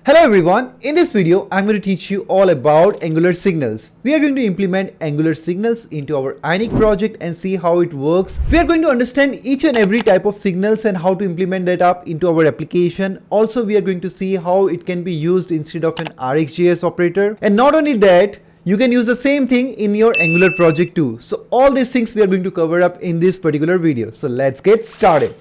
Hello everyone, in this video I'm going to teach you all about Angular signals. We are going to implement Angular signals into our Ionic project and see how it works. We are going to understand each and every type of signals and how to implement that up into our application. Also we are going to see how it can be used instead of an Rxjs operator. And not only that, you can use the same thing in your Angular project too. So all these things we are going to cover up in this particular video. So let's get started.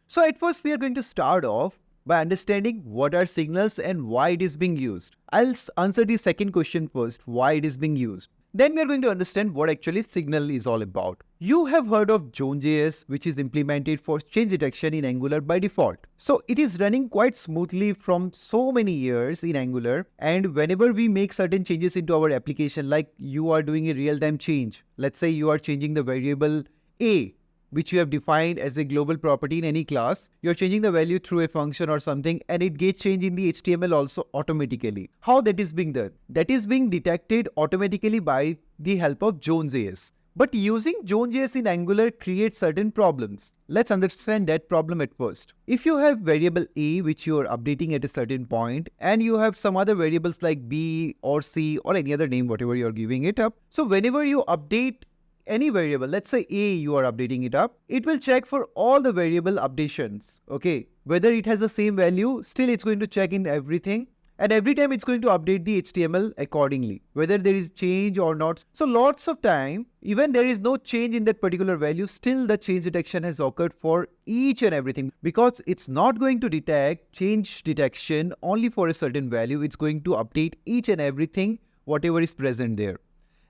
So at first we are going to start off by understanding what are signals and why it is being used. I'll answer the second question first, why it is being used. Then we are going to understand what actually signal is all about. You have heard of ZoneJS, which is implemented for change detection in Angular by default. So it is running quite smoothly from so many years in Angular, and whenever we make certain changes into our application, like you are doing a real-time change, let's say you are changing the variable A, which you have defined as a global property in any class, you're changing the value through a function or something, and it gets changed in the HTML also automatically. How that is being done? That is being detected automatically by the help of ZoneJS. But using ZoneJS in Angular creates certain problems. Let's understand that problem at first. If you have variable A which you are updating at a certain point, and you have some other variables like B or C or any other name, whatever you're giving it up. So whenever you update any variable, let's say A, you are updating it up, it will check for all the variable updations, okay? Whether it has the same value, still it's going to check in everything, and every time it's going to update the HTML accordingly, whether there is change or not. So lots of time, even there is no change in that particular value, still the change detection has occurred for each and everything, because it's not going to detect change detection only for a certain value, it's going to update each and everything, whatever is present there.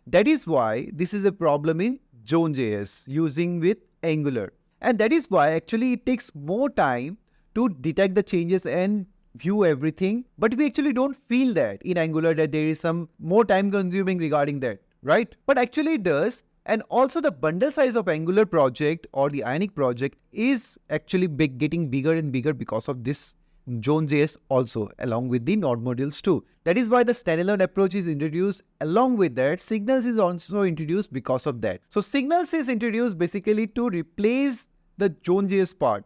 That is why this is a problem in ZoneJS using with Angular. And that is why actually it takes more time to detect the changes and view everything. But we actually don't feel that in Angular that there is some more time consuming regarding that, right? But actually it does. And also the bundle size of Angular project or the Ionic project is actually getting bigger and bigger because of this ZoneJS also, along with the node modules too. That is why the standalone approach is introduced. Along with that, signals is also introduced because of that. So signals is introduced basically to replace the ZoneJS part.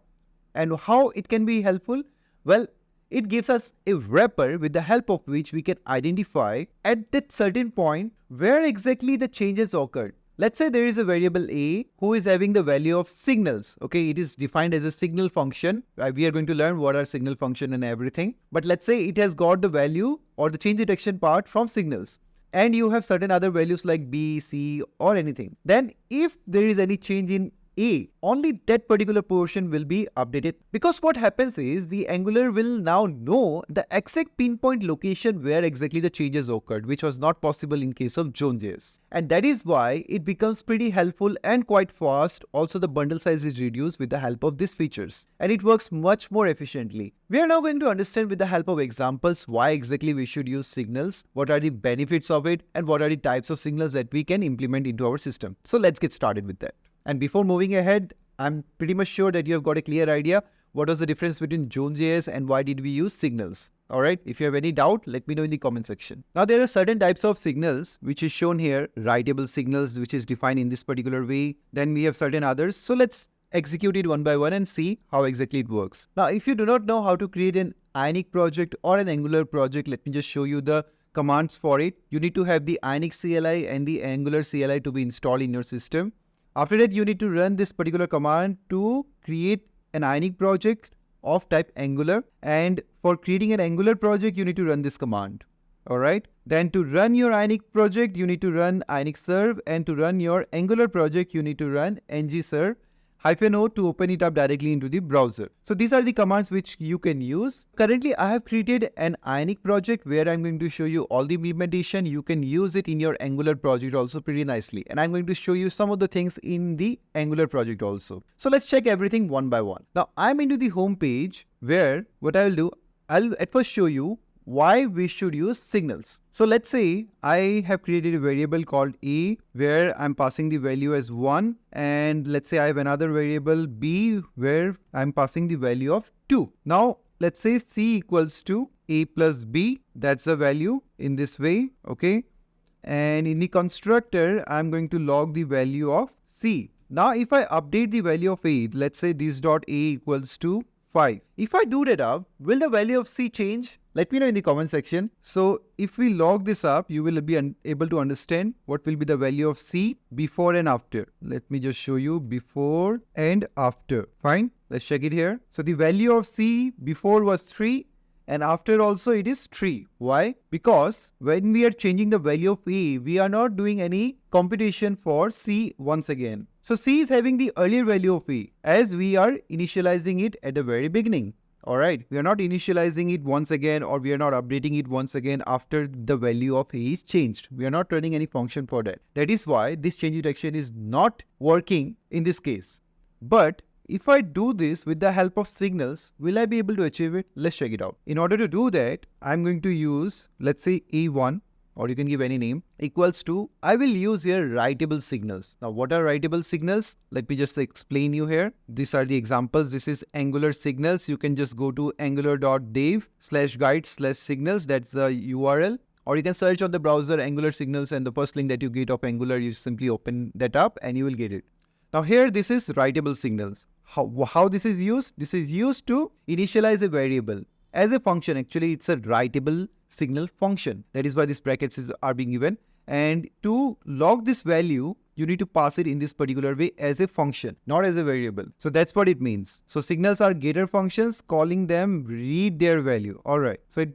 And how it can be helpful? Well, it gives us a wrapper with the help of which we can identify at that certain point where exactly the changes occurred. Let's say there is a variable A who is having the value of signals. Okay, it is defined as a signal function. We are going to learn what are signal function and everything. But let's say it has got the value or the change detection part from signals. And you have certain other values like B, C or anything. Then if there is any change in A, only that particular portion will be updated, because what happens is the Angular will now know the exact pinpoint location where exactly the changes occurred, which was not possible in case of ZoneJS. And that is why it becomes pretty helpful and quite fast. Also the bundle size is reduced with the help of these features, and it works much more efficiently. We are now going to understand with the help of examples why exactly we should use signals, what are the benefits of it, and what are the types of signals that we can implement into our system. So let's get started with that. And before moving ahead, I'm pretty much sure that you have got a clear idea what was the difference between ZoneJS and why did we use signals. Alright, if you have any doubt, let me know in the comment section. Now there are certain types of signals which is shown here, writable signals, which is defined in this particular way. Then we have certain others. So let's execute it one by one and see how exactly it works. Now if you do not know how to create an Ionic project or an Angular project, let me just show you the commands for it. You need to have the Ionic CLI and the Angular CLI to be installed in your system. After that, you need to run this particular command to create an Ionic project of type Angular. And for creating an Angular project, you need to run this command. Alright. Then to run your Ionic project, you need to run Ionic serve. And to run your Angular project, you need to run ngserve -o to open it up directly into the browser. So these are the commands which you can use. Currently, I have created an Ionic project where I'm going to show you all the implementation. You can use it in your Angular project also pretty nicely. And I'm going to show you some of the things in the Angular project also. So let's check everything one by one. Now I'm into the home page where what I'll do, I'll at first show you why we should use signals. So let's say I have created a variable called A where I'm passing the value as 1, and let's say I have another variable B where I'm passing the value of 2. Now let's say C equals to A plus B, that's the value in this way, okay? And in the constructor, I'm going to log the value of C. Now if I update the value of A, let's say this dot A equals to 5. If I do that up, will the value of C change? Let me know in the comment section. So if we log this up, you will be able to understand what will be the value of C before and after. Let me just show you before and after. Fine. Let's check it here. So the value of C before was 3. And after also it is 3. Why? Because when we are changing the value of A, we are not doing any computation for C once again. So C is having the earlier value of A as we are initializing it at the very beginning. Alright, we are not initializing it once again, or we are not updating it once again after the value of A is changed. We are not running any function for that. That is why this change detection is not working in this case. But if I do this with the help of signals, will I be able to achieve it? Let's check it out. In order to do that, I'm going to use, let's say A1, or you can give any name, equals to, I will use here writable signals. Now what are writable signals? Let me just explain you here. These are the examples. This is Angular signals. You can just go to angular.dev/guide/signals. That's the URL. Or you can search on the browser Angular signals, and the first link that you get of Angular, you simply open that up and you will get it. Now here this is writable signals. How this is used? This is used to initialize a variable as a function. Actually, it's a writable signal function. That is why these brackets are being given. And to log this value, you need to pass it in this particular way as a function, not as a variable. So that's what it means. So signals are getter functions, calling them read their value. Alright. So it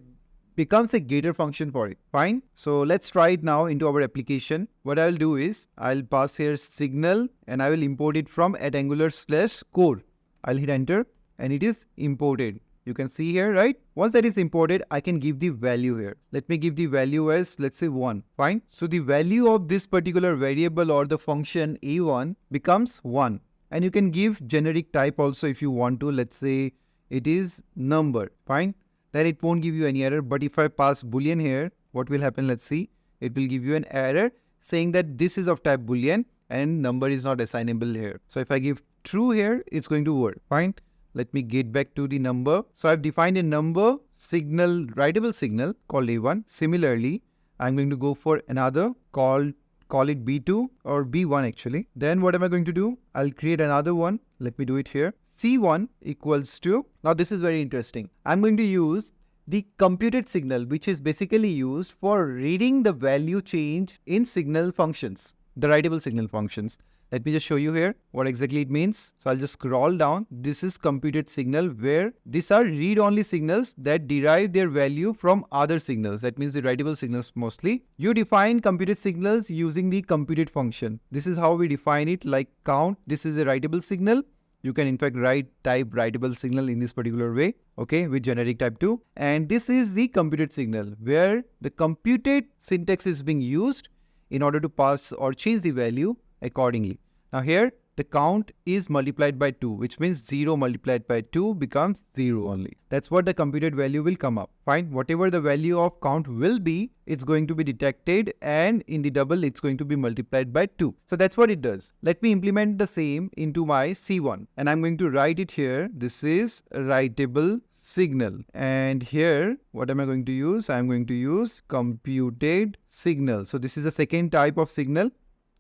becomes a getter function for it. Fine. So let's try it now into our application. What I'll do is I'll pass here signal and I will import it from @angular/core. I'll hit enter and it is imported. You can see here, right? Once that is imported, I can give the value here. Let me give the value as, let's say 1. Fine. So the value of this particular variable or the function A1 becomes 1. And you can give generic type also if you want to. Let's say it is number. Fine. Then it won't give you any error. But if I pass boolean here, what will happen? Let's see. It will give you an error saying that this is of type boolean and number is not assignable here. So if I give true here, it's going to work. Fine. Let me get back to the number. So I've defined a number signal, writable signal called A1. Similarly, I'm going to go for another call it B2 or B1 actually. Then what am I going to do? I'll create another one. Let me do it here. C1 equals to, now this is very interesting. I'm going to use the computed signal, which is basically used for reading the value change in signal functions, the writable signal functions. Let me just show you here what exactly it means. So I'll just scroll down. This is computed signal, where these are read-only signals that derive their value from other signals. That means the writable signals mostly. You define computed signals using the computed function. This is how we define it, like count. This is a writable signal. You can in fact type writable signal in this particular way, okay, with generic type 2. And this is the computed signal, where the computed syntax is being used in order to pass or change the value accordingly. Now here the count is multiplied by 2, which means 0 multiplied by 2 becomes 0 only. That's what the computed value will come up. Fine. Whatever the value of count will be, it's going to be detected, and in the double it's going to be multiplied by 2. So that's what it does. Let me implement the same into my C1 and I'm going to write it here. This is a writable signal, and here what am I going to use? I'm going to use computed signal. So this is the second type of signal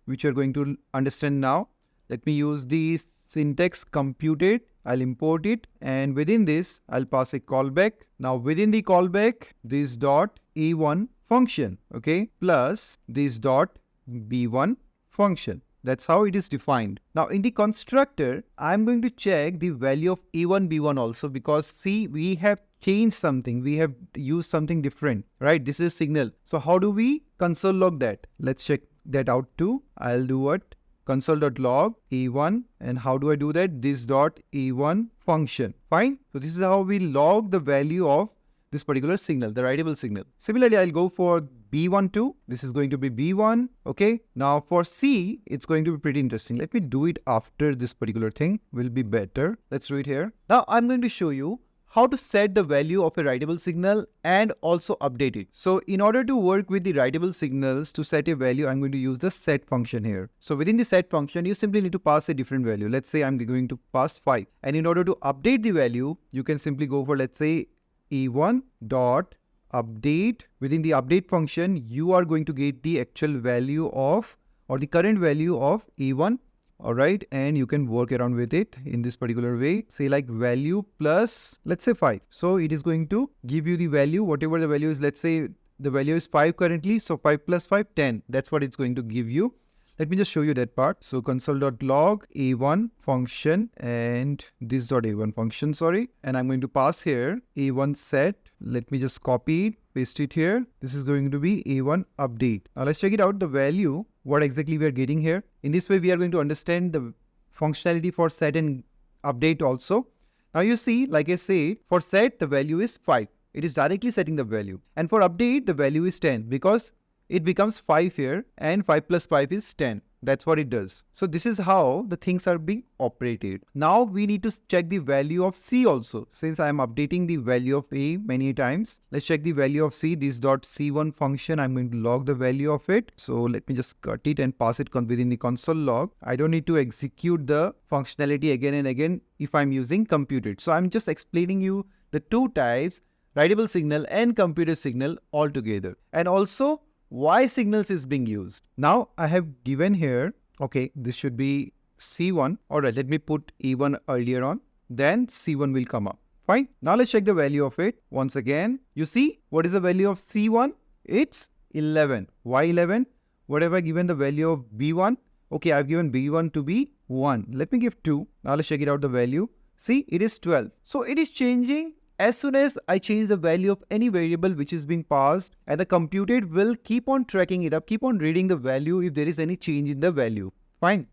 which you're going to understand now. Let me use the syntax computed. I'll import it, and within this I'll pass a callback. Now within the callback, this dot A1 function, okay, plus this dot B1 function. That's how it is defined. Now in the constructor, I'm going to check the value of A1, B1 also, because see, we have changed something. We have used something different, right? This is signal. So how do we console log that? Let's check that out too. I'll do what? Console.log A1, and how do I do that? This dot A1 function. Fine. So this is how we log the value of this particular signal, the writable signal. Similarly, I'll go for B1 too. This is going to be B1. Okay. Now for C, it's going to be pretty interesting. Let me do it after this particular thing will be better. Let's do it here. Now I'm going to show you how to set the value of a writable signal and also update it. So in order to work with the writable signals to set a value, I'm going to use the set function here. So within the set function, you simply need to pass a different value. Let's say I'm going to pass 5. And in order to update the value, you can simply go for, let's say, A1 dot update. Within the update function, you are going to get the actual value of, or the current value of A1 all right, and you can work around with it in this particular way. Say like value plus, let's say 5. So it is going to give you the value, whatever the value is. Let's say the value is 5 currently, so 5 plus 5, 10. That's what it's going to give you. Let me just show you that part. So console.log a1 function and this.a1 function, sorry. And I'm going to pass here a1 set. Let me just copy it, paste it here. This is going to be a1 update. Now let's check it out, the value, what exactly we are getting here. In this way, we are going to understand the functionality for set and update also. Now you see, like I said, for set, the value is 5. It is directly setting the value. And for update, the value is 10 because it becomes 5 here and 5 plus 5 is 10. That's what it does. So this is how the things are being operated. Now we need to check the value of C also. Since I am updating the value of A many times, let's check the value of C. This .c1 function, I'm going to log the value of it. So let me just cut it and pass it within the console log. I don't need to execute the functionality again and again if I'm using computed. So I'm just explaining you the two types, writable signal and computed signal altogether. And also, why signals is being used. Now I have given here, okay, this should be C1. Alright, let me put E1 earlier on. Then C1 will come up. Fine. Now let's check the value of it. Once again, you see what is the value of C1? It's 11. Why 11? What have I given the value of B1? Okay, I've given B1 to be 1. Let me give 2. Now let's check it out the value. See, it is 12. So it is changing as soon as I change the value of any variable which is being passed, and the computed will keep on tracking it up, keep on reading the value if there is any change in the value. Fine.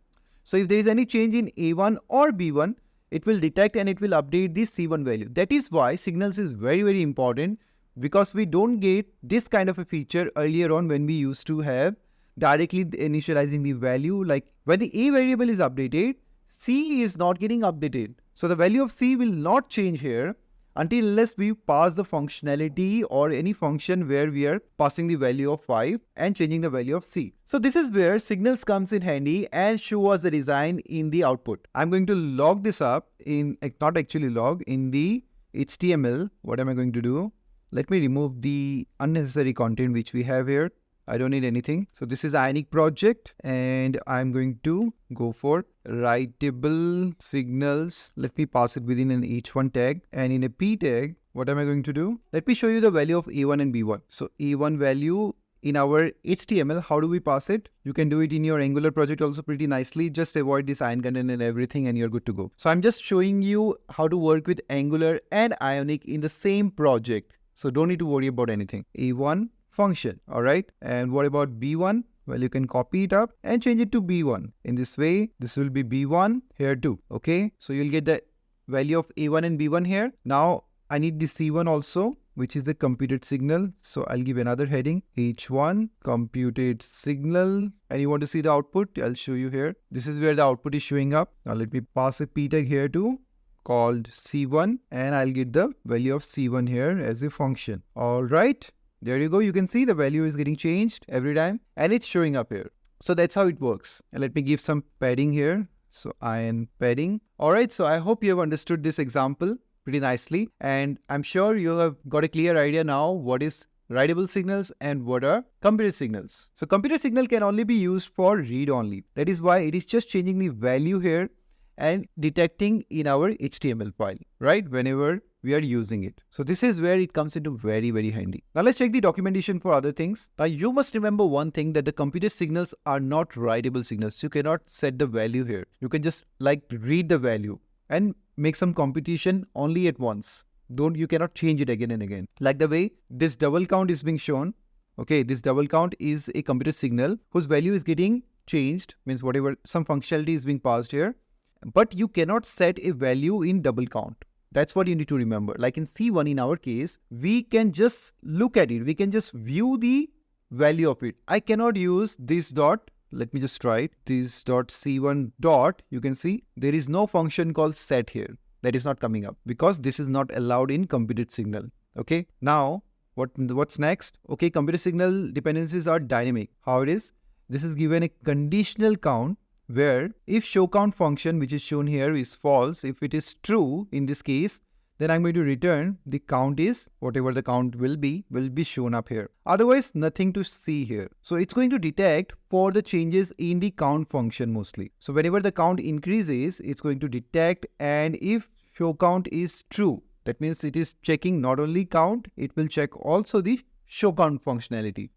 So if there is any change in A1 or B1, it will detect and it will update the C1 value. That is why signals is very, very important, because we don't get this kind of a feature earlier on when we used to have directly initializing the value. Like when the A variable is updated, C is not getting updated. So the value of C will not change here unless we pass the functionality or any function where we are passing the value of 5 and changing the value of C. So this is where signals comes in handy and show us the design in the output. I'm going to log this up in, not actually log, in the HTML. What am I going to do? Let me remove the unnecessary content which we have here. I don't need anything. So this is Ionic project and I'm going to go for writable signals. Let me pass it within an h1 tag, and in a p tag, what am I going to do? Let me show you the value of a1 and b1. So a1 value in our HTML, how do we pass it? You can do it in your Angular project also pretty nicely. Just avoid this ion content and everything and you're good to go. So I'm just showing you how to work with Angular and Ionic in the same project. So don't need to worry about anything. A1 function, all right? And what about B1? Well, you can copy it up and change it to B1. In this way, this will be B1 here too, okay? So you'll get the value of A1 and B1 here. Now, I need the C1 also, which is the computed signal. So I'll give another heading, H1 computed signal. And you want to see the output? I'll show you here. This is where the output is showing up. Now let me pass a p tag here too, called C1, and I'll get the value of C1 here as a function. All right. There you go. You can see the value is getting changed every time and it's showing up here. So that's how it works. And let me give some padding here. So ion padding. All right. So I hope you have understood this example pretty nicely. And I'm sure you have got a clear idea now what is writable signals and what are computed signals. So computed signal can only be used for read only. That is why it is just changing the value here and detecting in our HTML file, right? Whenever we are using it. So this is where it comes into very, very handy. Now let's check the documentation for other things. Now you must remember one thing, that the computed signals are not writable signals. You cannot set the value here. You can just like read the value and make some computation only at once. You cannot change it again and again. Like the way this double count is being shown. Okay, this double count is a computed signal whose value is getting changed, means whatever, some functionality is being passed here. But you cannot set a value in double count. That's what you need to remember. Like in C1 in our case, we can just look at it. We can just view the value of it. I cannot use this dot. Let me just try it. This dot C1 dot. You can see there is no function called set here. That is not coming up because this is not allowed in computed signal. Okay. Now, what's next? Okay, computed signal dependencies are dynamic. How it is? This is given a conditional count, where if showCount function which is shown here is false, if it is true in this case, then I'm going to return the count is, whatever the count will be shown up here. Otherwise, nothing to see here. So it's going to detect for the changes in the count function mostly. So whenever the count increases, it's going to detect, and if show count is true, that means it is checking not only count, it will check also the show count functionality.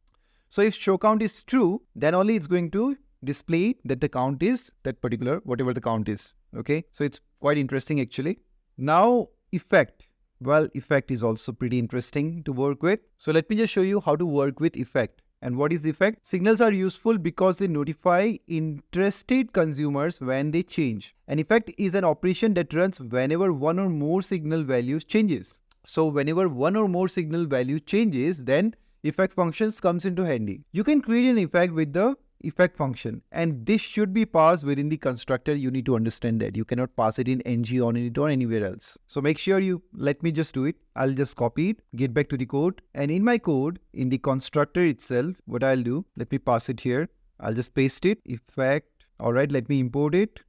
So if show count is true, then only it's going to display that the count is that particular, whatever the count is. Okay, so it's quite interesting actually. Now effect. Well, effect is also pretty interesting to work with. So let me just show you how to work with effect. And what is effect? Signals are useful because they notify interested consumers when they change. An effect is an operation that runs whenever one or more signal values changes. So whenever one or more signal value changes, then effect functions comes into handy. You can create an effect with the effect function, and this should be passed within the constructor. You need to understand that you cannot pass it in ng on it or anywhere else. So make sure you let me just do it. I'll just copy it, get back to the code, and in my code, in the constructor itself, what I'll do, let me pass it here. I'll just paste it, effect. All right, let me import it.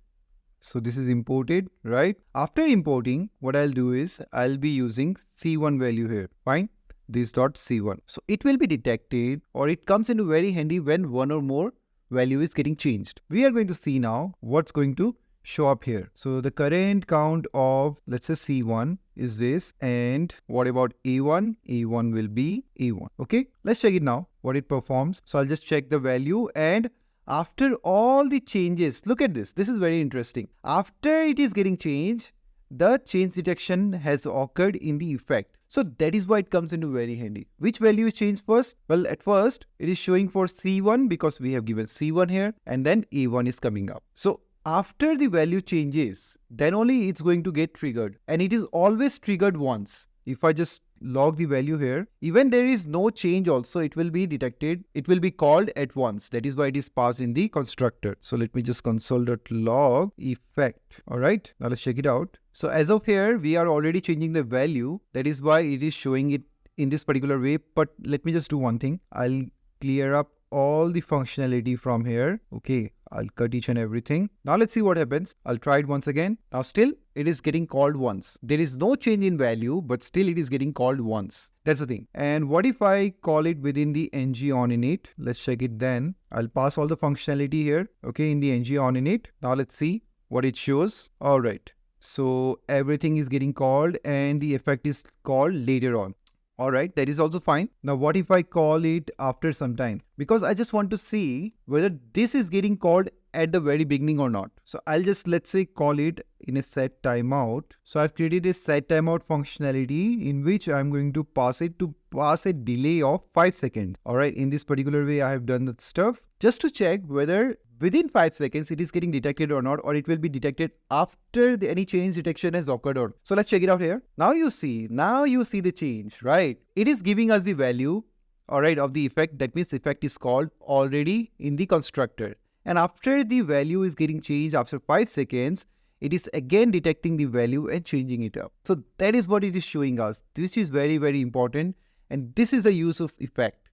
So this is imported, right? After importing, what I'll do is I'll be using C1 value here. Fine. This dot C1. So it will be detected, or it comes into very handy when one or more value is getting changed. We are going to see now what's going to show up here. So the current count of, let's say C1 is this, and what about A1? A1 will be A1. Okay, let's check it now, what it performs. So I'll just check the value, and after all the changes, look at this. This is very interesting. After it is getting changed, the change detection has occurred in the effect. So that is why it comes into very handy. Which value is changed first? Well, at first it is showing for C1 because we have given C1 here, and then A1 is coming up. So after the value changes, then only it's going to get triggered, and it is always triggered once. If I just log the value here, even there is no change also, it will be detected. It will be called at once. That is why it is passed in the constructor. So let me just console.log effect. All right, now let's check it out. So as of here, we are already changing the value. That is why it is showing it in this particular way. But let me just do one thing. I'll clear up all the functionality from here. Okay, I'll cut each and everything. Now let's see what happens. I'll try it once again. Now still it is getting called once. There is no change in value, but still it is getting called once. That's the thing. And what if I call it within the ng on init? Let's check it then. I'll pass all the functionality here. Okay, in the ng on init. Now let's see what it shows. All right. So everything is getting called, and the effect is called later on. Alright, that is also fine. Now what if I call it after some time? Because I just want to see whether this is getting called at the very beginning or not. So I'll just, let's say, call it in a set timeout. So I've created a set timeout functionality in which I'm going to pass it to pass a delay of 5 seconds. Alright, in this particular way I have done that stuff just to check whether within 5 seconds it is getting detected or not, or it will be detected after any change detection has occurred. Or so let's check it out here. Now you see the change, right? It is giving us the value, alright, of the effect. That means effect is called already in the constructor. And after the value is getting changed after 5 seconds, it is again detecting the value and changing it up. So that is what it is showing us. This is very, very important. And this is the use of effect.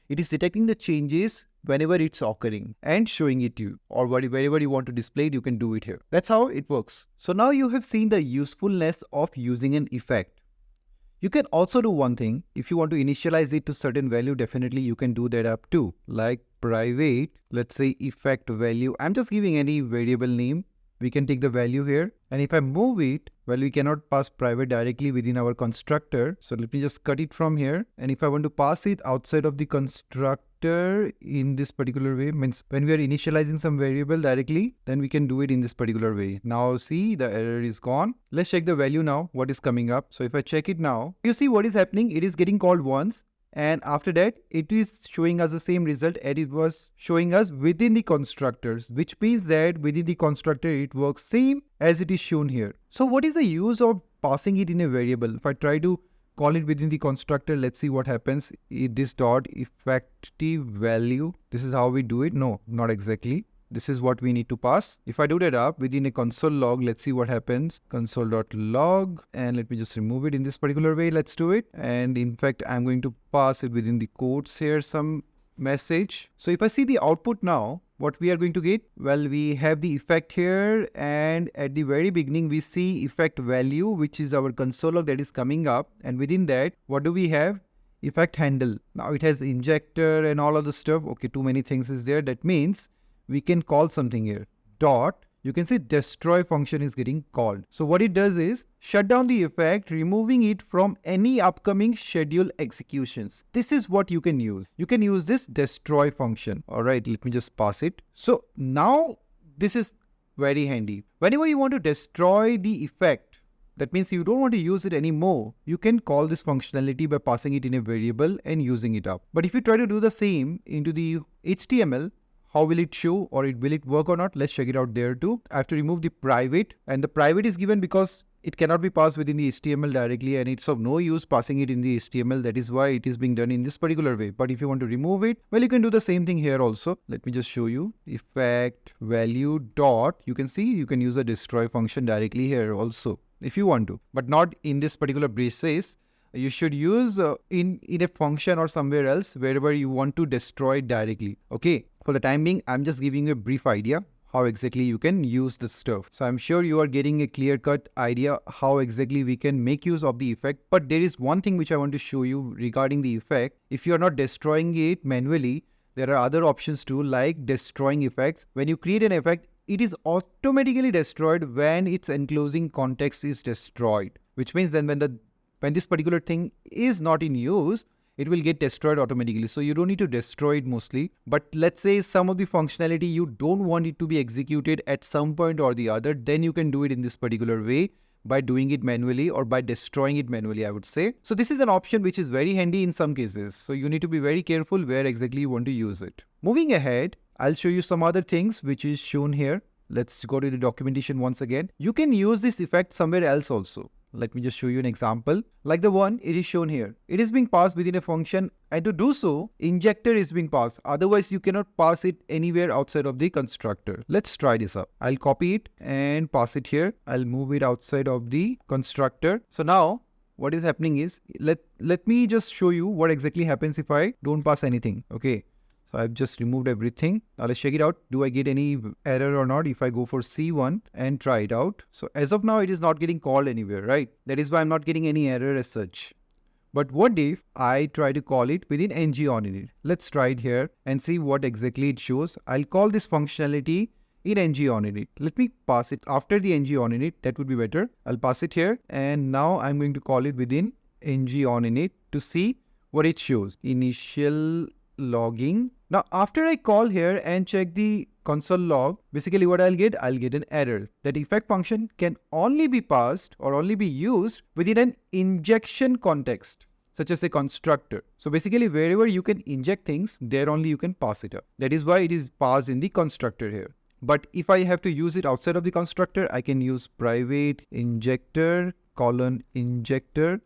It is detecting the changes whenever it's occurring and showing it to you, or wherever you want to display it, you can do it here. That's how it works. So now you have seen the usefulness of using an effect. You can also do one thing. If you want to initialize it to certain value, definitely you can do that up too. Like private, let's say effect value. I'm just giving any variable name. We can take the value here. And if I move it, well, we cannot pass private directly within our constructor. So let me just cut it from here. And if I want to pass it outside of the constructor in this particular way, means when we are initializing some variable directly, then we can do it in this particular way. Now see, the error is gone. Let's check the value now, what is coming up. So if I check it now, you see what is happening. It is getting called once. And after that, it is showing us the same result as it was showing us within the constructors, which means that within the constructor, it works same as it is shown here. So what is the use of passing it in a variable? If I try to call it within the constructor, let's see what happens. This dot effective value. This is how we do it. No, not exactly. This is what we need to pass. If I do that up within a console log, let's see what happens. Console.log, and let me just remove it in this particular way. Let's do it. And in fact, I'm going to pass it within the quotes here, some message. So if I see the output now, what we are going to get? Well, we have the effect here, and at the very beginning we see effect value, which is our console log that is coming up, and within that, what do we have? Effect handle. Now it has injector and all of the stuff. Okay, too many things is there. That means we can call something here. Dot. You can see destroy function is getting called. So what it does is shut down the effect, removing it from any upcoming schedule executions. This is what you can use. You can use this destroy function. All right, let me just pass it. So now this is very handy. Whenever you want to destroy the effect, that means you don't want to use it anymore, you can call this functionality by passing it in a variable and using it up. But if you try to do the same into the HTML, how will it show, or will it work or not? Let's check it out there too. I have to remove the private, and the private is given because it cannot be passed within the HTML directly, and it's of no use passing it in the HTML. That is why it is being done in this particular way. But if you want to remove it, well, you can do the same thing here also. Let me just show you. Effect value dot. You can see you can use a destroy function directly here also if you want to, but not in this particular braces. You should use in a function or somewhere else wherever you want to destroy it directly. Okay. For the time being, I'm just giving you a brief idea how exactly you can use this stuff. So I'm sure you are getting a clear-cut idea how exactly we can make use of the effect. But there is one thing which I want to show you regarding the effect. If you are not destroying it manually, there are other options too, like destroying effects. When you create an effect, it is automatically destroyed when its enclosing context is destroyed, which means then when this particular thing is not in use, it will get destroyed automatically. So you don't need to destroy it mostly. But let's say some of the functionality you don't want it to be executed at some point or the other, then you can do it in this particular way by doing it manually or by destroying it manually, I would say. So this is an option which is very handy in some cases. So you need to be very careful where exactly you want to use it. Moving ahead, I'll show you some other things which is shown here. Let's go to the documentation once again. You can use this effect somewhere else also. Let me just show you an example. Like the one it is shown here. It is being passed within a function, and to do so, injector is being passed. Otherwise, you cannot pass it anywhere outside of the constructor. Let's try this up. I'll copy it and pass it here. I'll move it outside of the constructor. So now what is happening is, let me just show you what exactly happens if I don't pass anything. Okay. So I've just removed everything. Now let's check it out. Do I get any error or not if I go for C1 and try it out? So as of now, it is not getting called anywhere, right? That is why I'm not getting any error as such. But what if I try to call it within ng on init? Let's try it here and see what exactly it shows. I'll call this functionality in ng on init. Let me pass it after the ng on init. That would be better. I'll pass it here. And now I'm going to call it within ng on init to see what it shows. Initial logging. Now, after I call here and check the console log, basically what I'll get an error. That effect function can only be passed or only be used within an injection context, such as a constructor. So basically wherever you can inject things, there only you can pass it up. That is why it is passed in the constructor here. But if I have to use it outside of the constructor, I can use private injector colon injector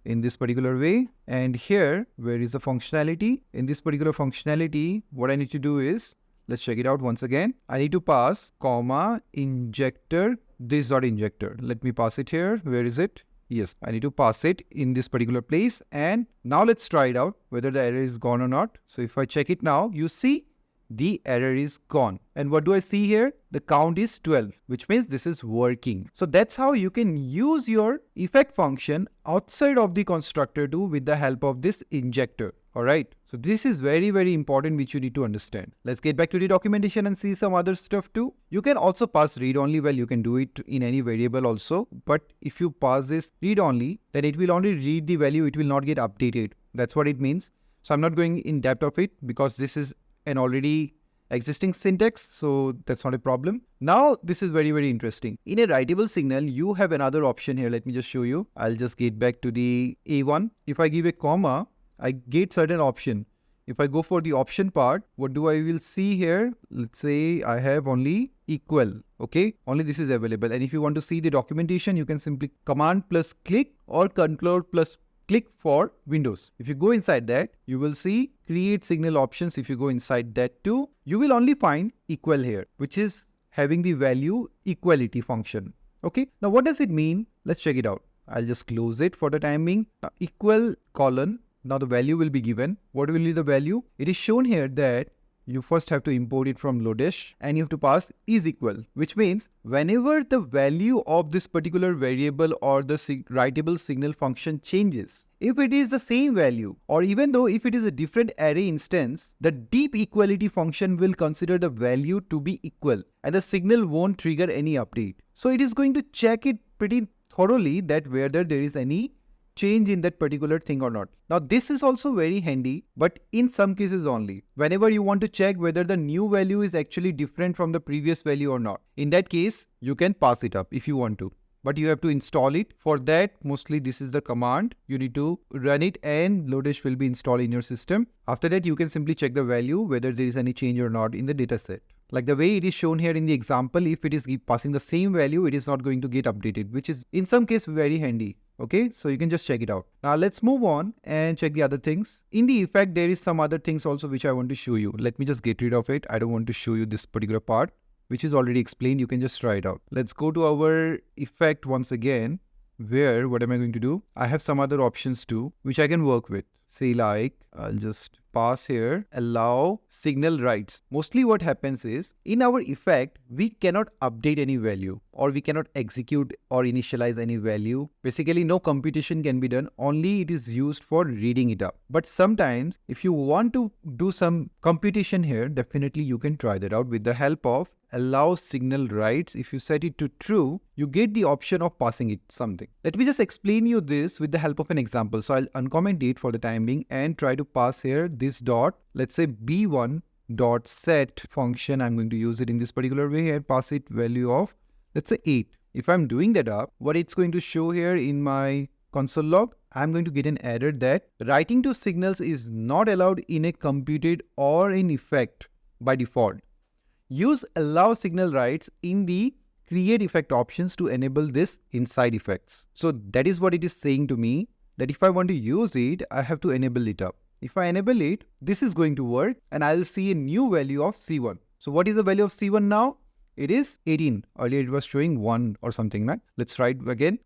in this particular way. And here, where is the functionality? In this particular functionality, what I need to do is, let's check it out once again. I need to pass comma injector this dot injector. Let me pass it here. Where is it? Yes, I need to pass it in this particular place. And now let's try it out whether the error is gone or not. So if I check it now, you see the error is gone. And what do I see here? The count is 12, which means this is working. So that's how you can use your effect function outside of the constructor too with the help of this injector. Alright, so this is very, very important which you need to understand. Let's get back to the documentation and see some other stuff too. You can also pass read only. Well, you can do it in any variable also. But if you pass this read only, then it will only read the value. It will not get updated. That's what it means. So I'm not going in depth of it because this is an already existing syntax, so that's not a problem. Now this is very, very interesting. In a writable signal, you have another option here. Let me just show you. I'll just get back to the A1. If I give a comma, I get certain option. If I go for the option part, what do I will see here? Let's say I have only equal. Okay, only this is available. And if you want to see the documentation, you can simply command plus click or control plus click for Windows. If you go inside that, you will see create signal options. If you go inside that too, you will only find equal here, which is having the value equality function. Okay, now what does it mean? Let's check it out. I'll just close it for the time being. Now equal colon. Now the value will be given. What will be the value? It is shown here that you first have to import it from Lodash and you have to pass is equal, which means whenever the value of this particular variable or the writable signal function changes, if it is the same value or even though if it is a different array instance, the deep equality function will consider the value to be equal and the signal won't trigger any update. So it is going to check it pretty thoroughly that whether there is any change in that particular thing or not. Now this is also very handy, but in some cases only. Whenever you want to check whether the new value is actually different from the previous value or not. In that case, you can pass it up if you want to. But you have to install it. For that, mostly this is the command. You need to run it and Lodash will be installed in your system. After that, you can simply check the value, whether there is any change or not in the dataset. Like the way it is shown here in the example, if it is passing the same value, it is not going to get updated, which is in some case very handy. Okay, so you can just check it out. Now let's move on and check the other things. In the effect, there is some other things also which I want to show you. Let me just get rid of it. I don't want to show you this particular part, which is already explained. You can just try it out. Let's go to our effect once again, where what am I going to do? I have some other options too, which I can work with. Say like, I'll just pass here, allow signal writes. Mostly what happens is, in our effect, we cannot update any value or we cannot execute or initialize any value. Basically, no computation can be done. Only it is used for reading it up. But sometimes, if you want to do some computation here, definitely you can try that out with the help of allow signal writes. If you set it to true, you get the option of passing it something. Let me just explain you this with the help of an example. So I'll uncomment it for the time being and try to pass here this dot, let's say b1 dot set function. I'm going to use it in this particular way and pass it value of, let's say 8. If I'm doing that up, what it's going to show here in my console log, I'm going to get an error that writing to signals is not allowed in a computed or in effect by default. Use allow signal writes in the create effect options to enable this inside effects. So that is what it is saying to me, that if I want to use it, I have to enable it up. If I enable it, this is going to work and I'll see a new value of C1. So what is the value of C1 now? It is 18. Earlier it was showing 1 or something, right? Let's try it again.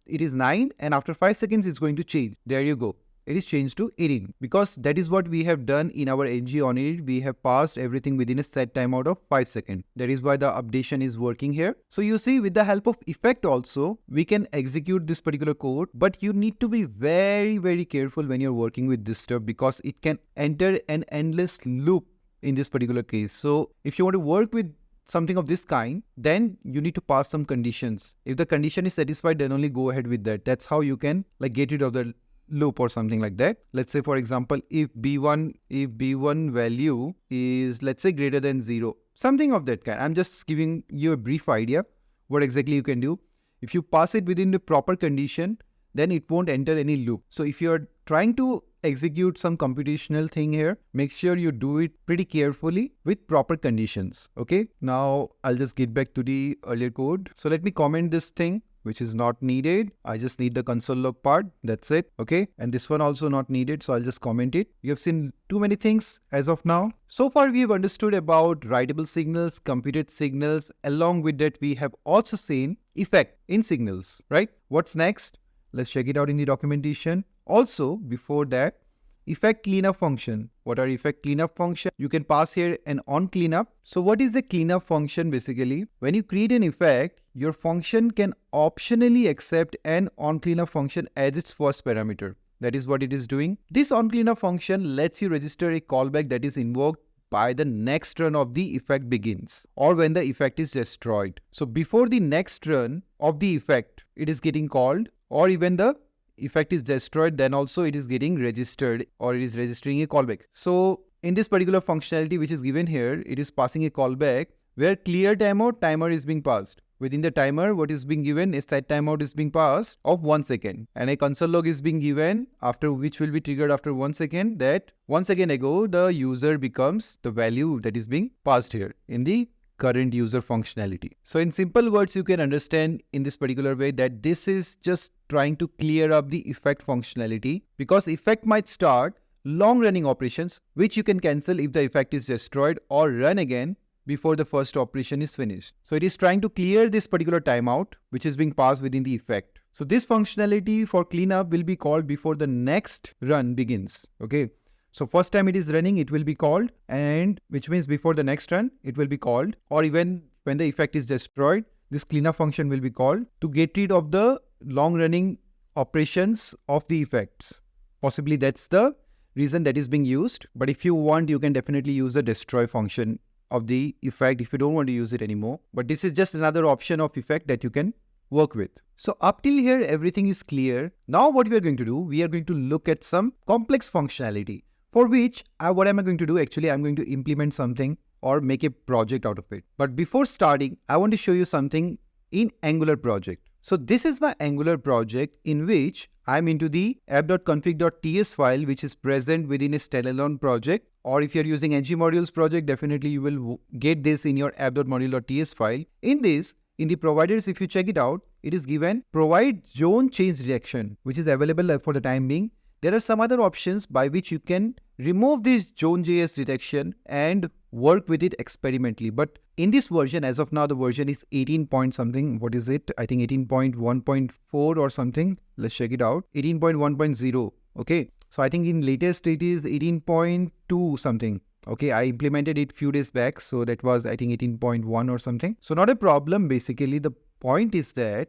It is 9 and after 5 seconds it's going to change. There you go. It is changed to 18 because that is what we have done in our ng on it. We have passed everything within a set timeout of 5 seconds. That is why the updation is working here. So you see, with the help of effect also, we can execute this particular code, but you need to be very, very careful when you're working with this stuff because it can enter an endless loop in this particular case. So if you want to work with something of this kind, then you need to pass some conditions. If the condition is satisfied, then only go ahead with that. That's how you can like get rid of the loop or something like that. Let's say, for example, if b1 value is, let's say, greater than 0, something of that kind. I'm just giving you a brief idea what exactly you can do. If you pass it within the proper condition, then it won't enter any loop. So if you're trying to execute some computational thing here, make sure you do it pretty carefully with proper conditions. Okay, now I'll just get back to the earlier code. So let me comment this thing, which is not needed. I just need the console log part. That's it. Okay. And this one also not needed. So I'll just comment it. You have seen too many things as of now. So far, we have understood about writable signals, computed signals. Along with that, we have also seen effect in signals, right? What's next? Let's check it out in the documentation. Also, before that, effect cleanup function. What are effect cleanup function? You can pass here an on cleanup. So what is the cleanup function basically? When you create an effect, your function can optionally accept an on cleanup function as its first parameter. That is what it is doing. This on cleanup function lets you register a callback that is invoked by the next run of the effect begins or when the effect is destroyed. So before the next run of the effect, it is getting called, or even the effect is destroyed, then also it is getting registered or it is registering a callback. So in this particular functionality which is given here, it is passing a callback where clear timeout timer is being passed. Within the timer, what is being given is set timeout is being passed of 1 second and a console log is being given after which will be triggered after 1 second, that 1 second ago the user becomes the value that is being passed here in the current user functionality. So in simple words, you can understand in this particular way that this is just trying to clear up the effect functionality, because effect might start long running operations which you can cancel if the effect is destroyed or run again before the first operation is finished. So it is trying to clear this particular timeout which is being passed within the effect. So this functionality for cleanup will be called before the next run begins. Okay. So first time it is running, it will be called, and which means before the next run, it will be called, or even when the effect is destroyed, this cleanup function will be called to get rid of the long running operations of the effects. Possibly that's the reason that is being used. But if you want, you can definitely use the destroy function of the effect if you don't want to use it anymore. But this is just another option of effect that you can work with. So up till here, everything is clear. Now what we are going to do, we are going to look at some complex functionality, for which what am I going to do? Actually, I'm going to implement something or make a project out of it. But before starting, I want to show you something in Angular project. So this is my Angular project in which I'm into the app.config.ts file, which is present within a standalone project. Or if you're using ngmodules project, definitely you will get this in your app.module.ts file. In this, in the providers, if you check it out, it is given provide zone change direction, which is available for the time being. There are some other options by which you can remove this ZoneJS detection and work with it experimentally. But in this version, as of now, the version is 18 point something. What is it? I think 18.1.4 or something. Let's check it out. 18.1.0. Okay. So I think in latest it is 18.2 something. Okay, I implemented it few days back. So that was, I think, 18.1 or something. So not a problem. Basically, the point is that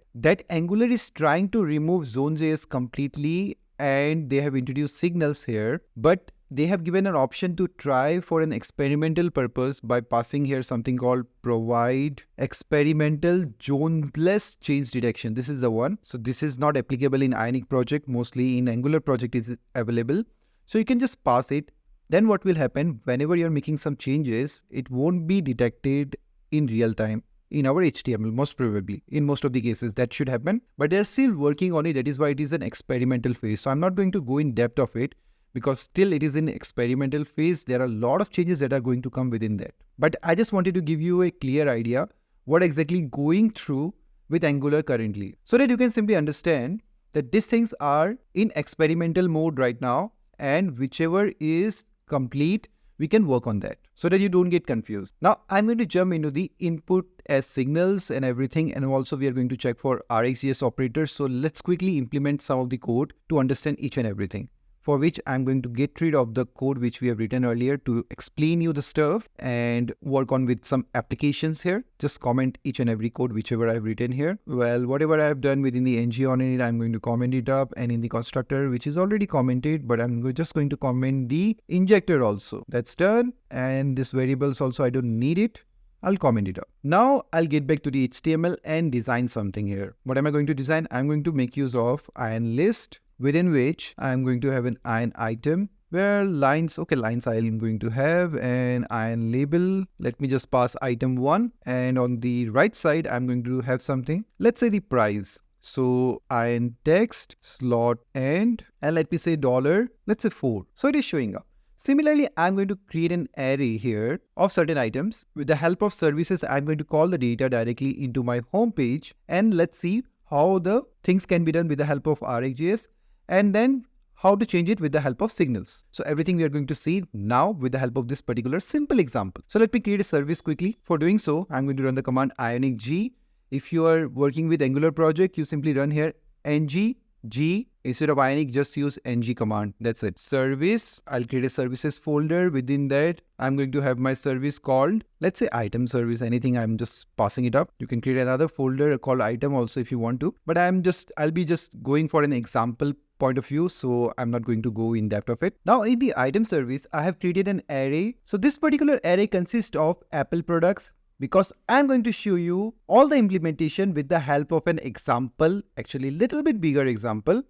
Angular is trying to remove ZoneJS completely, and they have introduced signals here, but they have given an option to try for an experimental purpose by passing here something called provide experimental zoneless change detection. This is the one. So this is not applicable in Ionic project. Mostly in Angular project is available. So you can just pass it. Then what will happen whenever you're making some changes, it won't be detected in real time in our HTML, most probably. In most of the cases, that should happen. But they're still working on it. That is why it is an experimental phase. So I'm not going to go in depth of it because still it is in experimental phase. There are a lot of changes that are going to come within that. But I just wanted to give you a clear idea what exactly going through with Angular currently, so that you can simply understand that these things are in experimental mode right now, and whichever is complete, we can work on that so that you don't get confused. Now I'm going to jump into the input as signals and everything, and also we are going to check for Rxjs operators. So let's quickly implement some of the code to understand each and everything, for which I'm going to get rid of the code which we have written earlier to explain you the stuff and work on with some applications here. Just comment each and every code whichever I've written here. Well, whatever I have done within the ng on it, I'm going to comment it up, and in the constructor which is already commented, but I'm just going to comment the injector also. That's done, and this variables also I don't need it. I'll comment it up. Now I'll get back to the HTML and design something here. What am I going to design? I'm going to make use of ion list, within which I'm going to have an ion item where lines, lines I'm going to have an ion label. Let me just pass item 1, and on the right side, I'm going to have something, let's say the price. So ion text slot and let me say $, let's say 4. So it is showing up. Similarly, I'm going to create an array here of certain items. With the help of services, I'm going to call the data directly into my home page, and let's see how the things can be done with the help of Rxjs, and then how to change it with the help of signals. So everything we are going to see now with the help of this particular simple example. So let me create a service quickly. For doing so, I'm going to run the command ionic g. If you are working with Angular project, you simply run here ng g. Instead of ionic, just use ng command. That's it. Service. I'll create a services folder. Within that, I'm going to have my service called, let's say item service, anything. I'm just passing it up. You can create another folder called item also if you want to, but I'll be just going for an example point of view, so I'm not going to go in depth of it. Now in the item service, I have created an array. So this particular array consists of Apple products, because I'm going to show you all the implementation with the help of an example, actually little bit bigger example,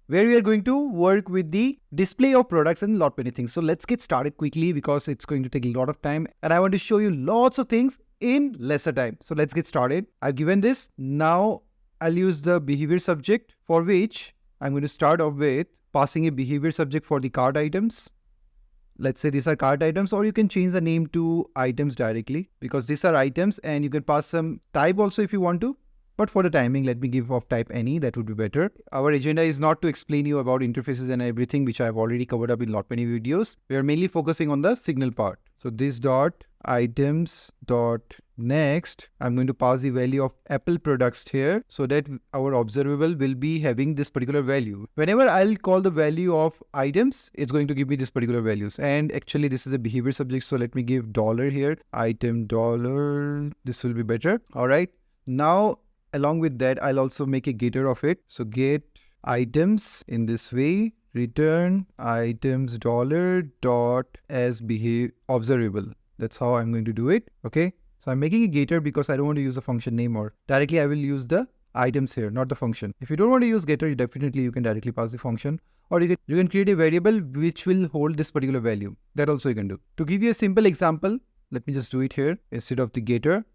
where we are going to work with the display of products and lot many things. So let's get started quickly because it's going to take a lot of time and I want to show you lots of things in lesser time. So let's get started. I've given this. Now I'll use the behavior subject, for which I'm going to start off with passing a behavior subject for the cart items. Let's say these are cart items, or you can change the name to items directly because these are items, and you can pass some type also if you want to. But for the timing, let me give of type any, that would be better. Our agenda is not to explain you about interfaces and everything, which I have already covered up in lot many videos. We are mainly focusing on the signal part. So this dot items dot Next, I'm going to pass the value of Apple products here so that our observable will be having this particular value. Whenever I'll call the value of items, it's going to give me this particular values. And actually this is a behavior subject. So let me give dollar here, item dollar. This will be better. All right. Now, along with that, I'll also make a getter of it. So get items in this way, return items dollar dot as behave observable. That's how I'm going to do it. Okay. So I'm making a getter because I don't want to use a function name, or directly I will use the items here, not the function. If you don't want to use getter, you can directly pass the function, or you can create a variable which will hold this particular value. That also you can do. To give you a simple example, let me just do it here. Instead of the getter,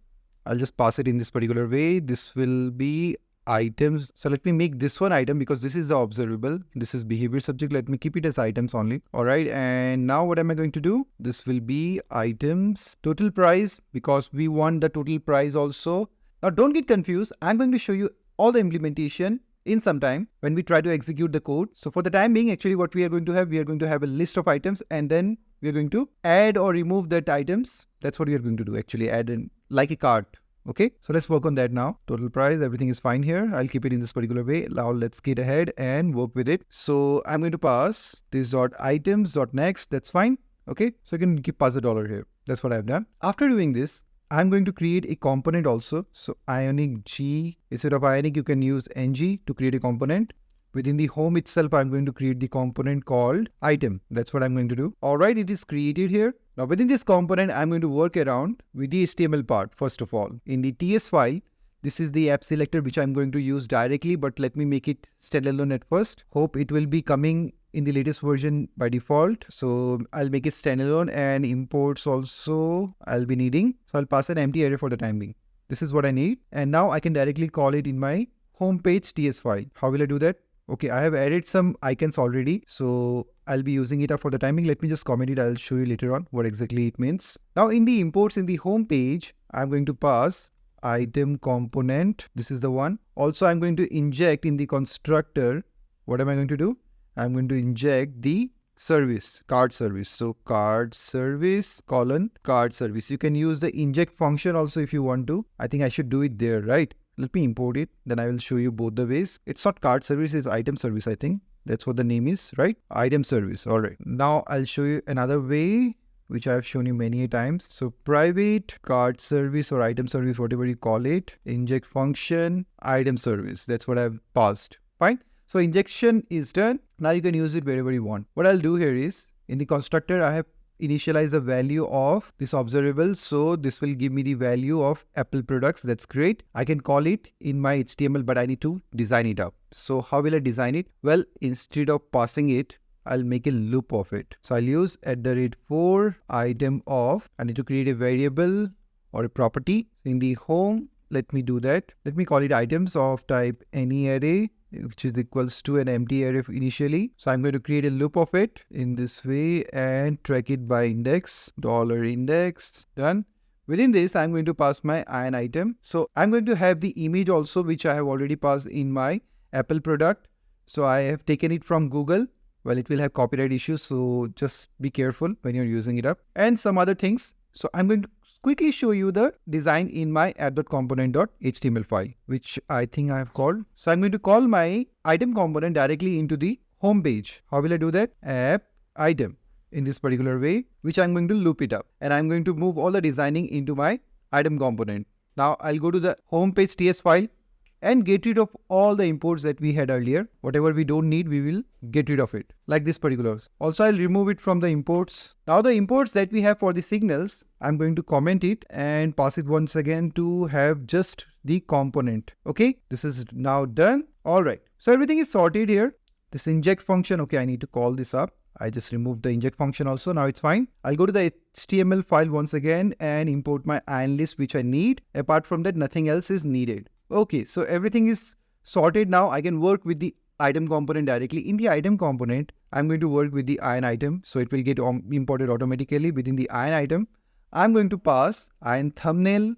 I'll just pass it in this particular way. This will be items. So let me make this one item because this is the observable. This is behavior subject. Let me keep it as items only. All right. And now what am I going to do? This will be items total price because we want the total price also. Now don't get confused. I'm going to show you all the implementation in some time when we try to execute the code. So for the time being, actually what we are going to have a list of items, and then we are going to add or remove that items. That's what we are going to do, actually add in like a cart. Okay, so let's work on that now. Total price, everything is fine here. I'll keep it in this particular way. Now let's get ahead and work with it. So I'm going to pass this dot items dot next. That's fine. Okay, so you can pass a dollar here. That's what I've done. After doing this, I'm going to create a component also. So Ionic G, instead of Ionic, you can use ng to create a component. Within the home itself, I'm going to create the component called item. That's what I'm going to do. All right, it is created here. Now within this component, I'm going to work around with the HTML part. First of all, in the TS file, this is the app selector which I'm going to use directly, but let me make it standalone at first. Hope it will be coming in the latest version by default. So I'll make it standalone, and imports also I'll be needing. So I'll pass an empty array for the time being. This is what I need. And now I can directly call it in my homepage TS file. How will I do that? Okay, I have added some icons already, so I'll be using it up for the timing. Let me just comment it. I'll show you later on what exactly it means. Now in the imports in the home page, I'm going to pass item component. This is the one. Also, I'm going to inject in the constructor. What am I going to do? I'm going to inject the service, card service. So card service colon card service. You can use the inject function also if you want to. I think I should do it there, right? Let me import it, then I will show you both the ways. It's not card service, it's item service, I think. That's what the name is, right? Item service. All right. Now I'll show you another way, which I have shown you many times. So private card service or item service, whatever you call it, inject function, item service. That's what I've passed. Fine. So injection is done. Now you can use it wherever you want. What I'll do here is, in the constructor, I have initialize the value of this observable. So this will give me the value of Apple products. That's great. I can call it in my HTML, but I need to design it up. So how will I design it? Well, instead of passing it, I'll make a loop of it. So I'll use @for item of. I need to create a variable or a property in the home. Let me do that. Let me call it items of type any array, which is equals to an empty array initially. So I'm going to create a loop of it in this way and track it by index, $index, done. Within this, I'm going to pass my ion item. So I'm going to have the image also, which I have already passed in my Apple product. So I have taken it from Google. Well, it will have copyright issues, so just be careful when you're using it up. And some other things. So I'm going to quickly show you the design in my app.component.html file, which I think I have called. So I'm going to call my item component directly into the home page. How will I do that? App item in this particular way, which I'm going to loop it up. And I'm going to move all the designing into my item component. Now I'll go to the home page TS file and get rid of all the imports that we had earlier. Whatever we don't need, we will get rid of it, like this particulars. Also, I'll remove it from the imports. Now the imports that we have for the signals, I'm going to comment it and pass it once again to have just the component. Okay, this is now done. All right, so everything is sorted here. This inject function, okay, I need to call this up. I just removed the inject function also. Now it's fine. I'll go to the HTML file once again and import my ion list, which I need. Apart from that, nothing else is needed. Okay, so everything is sorted. Now I can work with the item component directly. In the item component, I'm going to work with the ion item. So it will get imported automatically. Within the ion item, I'm going to pass ion thumbnail,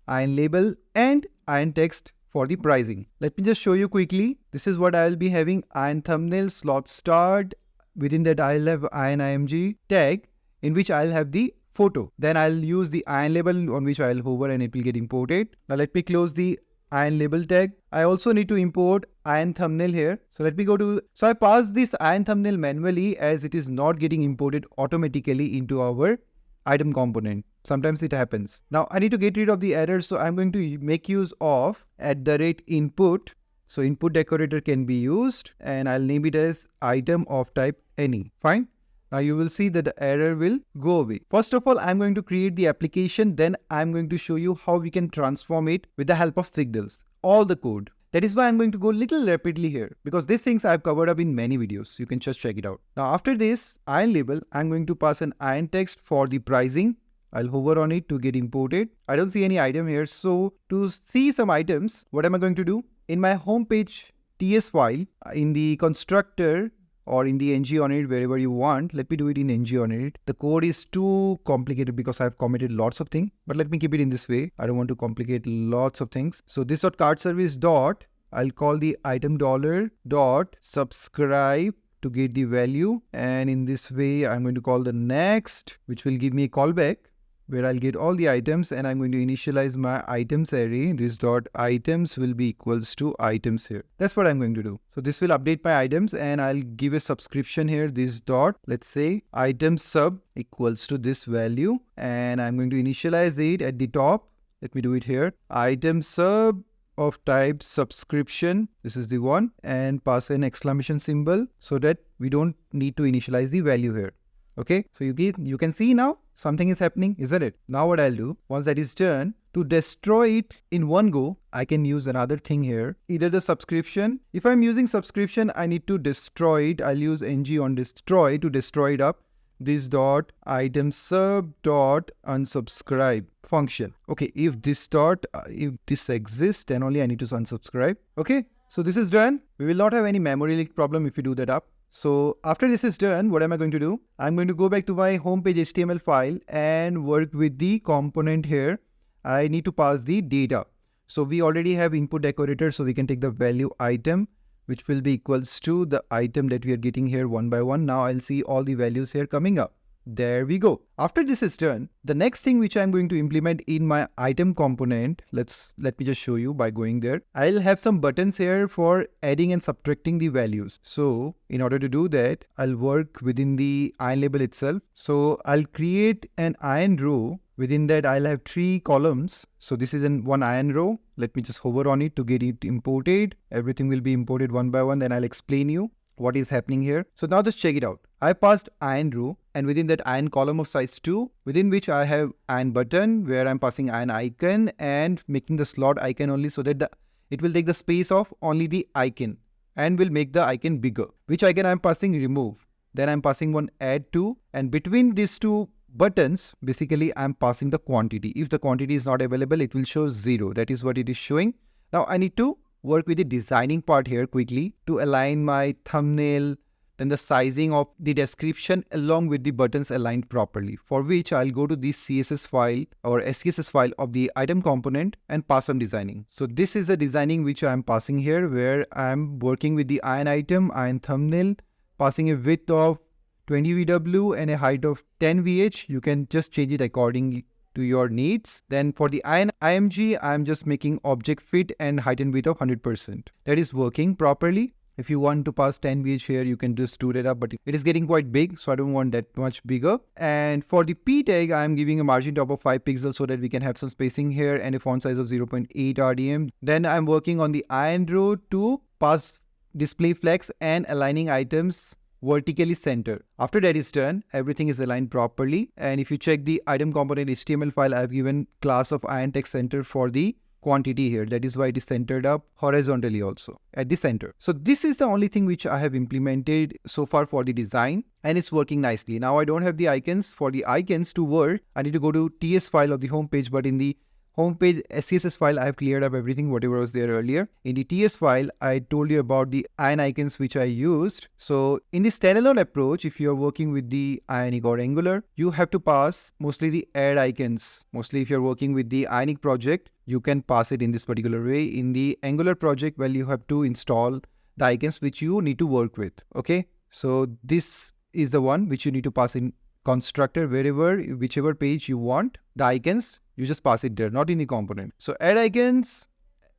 ion label, and ion text for the pricing. Let me just show you quickly. This is what I will be having: ion thumbnail, slot start. Within that, I'll have ion img tag, in which I'll have the photo. Then I'll use the ion label on which I'll hover and it will get imported. Now let me close the ion label tag. I also need to import ion thumbnail here. So let me go to, so I passed this ion thumbnail manually as it is not getting imported automatically into our item component. Sometimes it happens. Now I need to get rid of the error. So I'm going to make use of @input. So input decorator can be used and I'll name it as item of type any. Fine. Now you will see that the error will go away. First of all, I'm going to create the application. Then I'm going to show you how we can transform it with the help of signals. All the code. That is why I'm going to go a little rapidly here because these things I've covered up in many videos. You can just check it out. Now after this ion label, I'm going to pass an ion text for the pricing. I'll hover on it to get imported. I don't see any item here. So to see some items, what am I going to do? In my homepage TS file, in the constructor or in the ng on it, wherever you want, let me do it in ng on it. The code is too complicated because I've committed lots of things, but let me keep it in this way. I don't want to complicate lots of things. So this card service dot, I'll call the item $dot subscribe to get the value. And in this way, I'm going to call the next, which will give me a callback where I'll get all the items and I'm going to initialize my items array. This dot items will be equals to items here. That's what I'm going to do. So this will update my items and I'll give a subscription here. This dot, let's say item sub equals to this value and I'm going to initialize it at the top. Let me do it here. Item sub of type subscription. This is the one and pass an exclamation symbol so that we don't need to initialize the value here. Okay, so you can see now something is happening, isn't it? Now what I'll do, once that is done, to destroy it in one go, I can use another thing here. Either the subscription. If I'm using subscription, I need to destroy it. I'll use ng on destroy to destroy it up. This dot item sub dot unsubscribe function. Okay, if this exists, then only I need to unsubscribe. Okay, so this is done. We will not have any memory leak problem if you do that up. So after this is done, what am I going to do? I'm going to go back to my homepage HTML file and work with the component here. I need to pass the data. So we already have input decorator, so we can take the value item, which will be equals to the item that we are getting here one by one. Now I'll see all the values here coming up. There we go. After this is done, the next thing which I'm going to implement in my item component, let me just show you by going there. I'll have some buttons here for adding and subtracting the values. So in order to do that, I'll work within the ion label itself. So I'll create an ion row. Within that, I'll have 3 columns. So this is one ion row. Let me just hover on it to get it imported. Everything will be imported one by one. Then I'll explain you what is happening here. So now just check it out. I passed ion row and within that ion column of size 2, within which I have ion button where I'm passing ion icon and making the slot icon only so that it will take the space of only the icon and will make the icon bigger. Which icon I'm passing remove. Then I'm passing one add to, and between these 2 buttons, basically I'm passing the quantity. If the quantity is not available, it will show 0. That is what it is showing. Now I need to work with the designing part here quickly to align my thumbnail, then the sizing of the description along with the buttons aligned properly, for which I'll go to the CSS file or SCSS file of the item component and pass some designing. So this is the designing which I'm passing here, where I'm working with the ion item, ion thumbnail, passing a width of 20 VW and a height of 10 VH. You can just change it according to your needs. Then for the ion IMG, I'm just making object fit and height and width of 100%. That is working properly. If you want to pass 10 VH here, you can just do that up, but it is getting quite big, so I don't want that much bigger. And for the P tag, I'm giving a margin top of 5 pixels so that we can have some spacing here and a font size of 0.8 RDM. Then I'm working on the ion row to pass display flex and aligning items vertically center. After that is done, everything is aligned properly. And if you check the item component HTML file, I've given class of ion text center for the quantity here. That is why it is centered up horizontally also at the center. So this is the only thing which I have implemented so far for the design, and it's working nicely. Now I don't have the icons. For the icons to work, I need to go to TS file of the home page, but in the homepage SCSS file, I have cleared up everything, whatever was there earlier. In the TS file, I told you about the ion icons which I used. So in the standalone approach, if you're working with the Ionic or Angular, you have to pass mostly the add icons. Mostly if you're working with the Ionic project, you can pass it in this particular way. In the Angular project, well, you have to install the icons which you need to work with. Okay, so this is the one which you need to pass in constructor wherever, whichever page you want the icons, you just pass it there, not in the component. So add icons,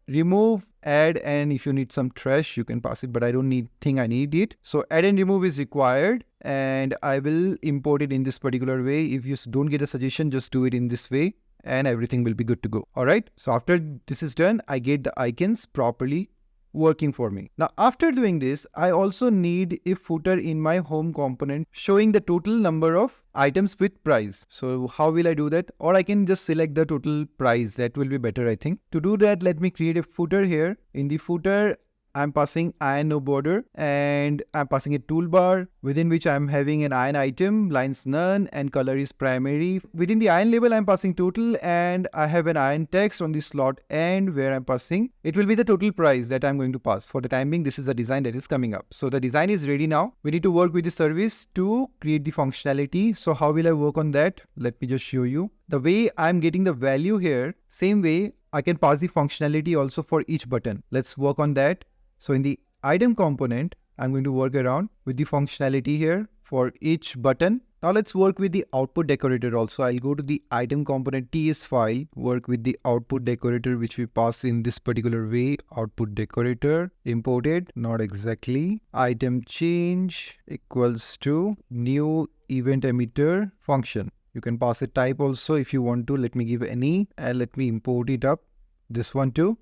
remove, add, and if you need some trash, you can pass it, but I don't think I need it. So add and remove is required, and I will import it in this particular way. If you don't get a suggestion, just do it in this way and everything will be good to go. All right. So after this is done, I get the icons properly working for me. Now, after doing this, I also need a footer in my home component showing the total number of items with price. So how will I do that? Or I can just select the total price. That will be better, I think. To do that, let me create a footer here. In the footer, I'm passing iron no border, and I'm passing a toolbar within which I'm having an iron item, lines none, and color is primary. Within the iron label, I'm passing total, and I have an iron text on the slot end where I'm passing. It will be the total price that I'm going to pass. For the time being, this is the design that is coming up. So the design is ready now. We need to work with the service to create the functionality. So how will I work on that? Let me just show you. The way I'm getting the value here, same way I can pass the functionality also for each button. Let's work on that. So in the item component, I'm going to work around with the functionality here for each button. Now let's work with the output decorator also. I'll go to the item component TS file, work with the output decorator, which we pass in this particular way. Output decorator, imported, not exactly. Item change equals to new event emitter function. You can pass a type also if you want to. Let me give any, and let me import it up. This one too.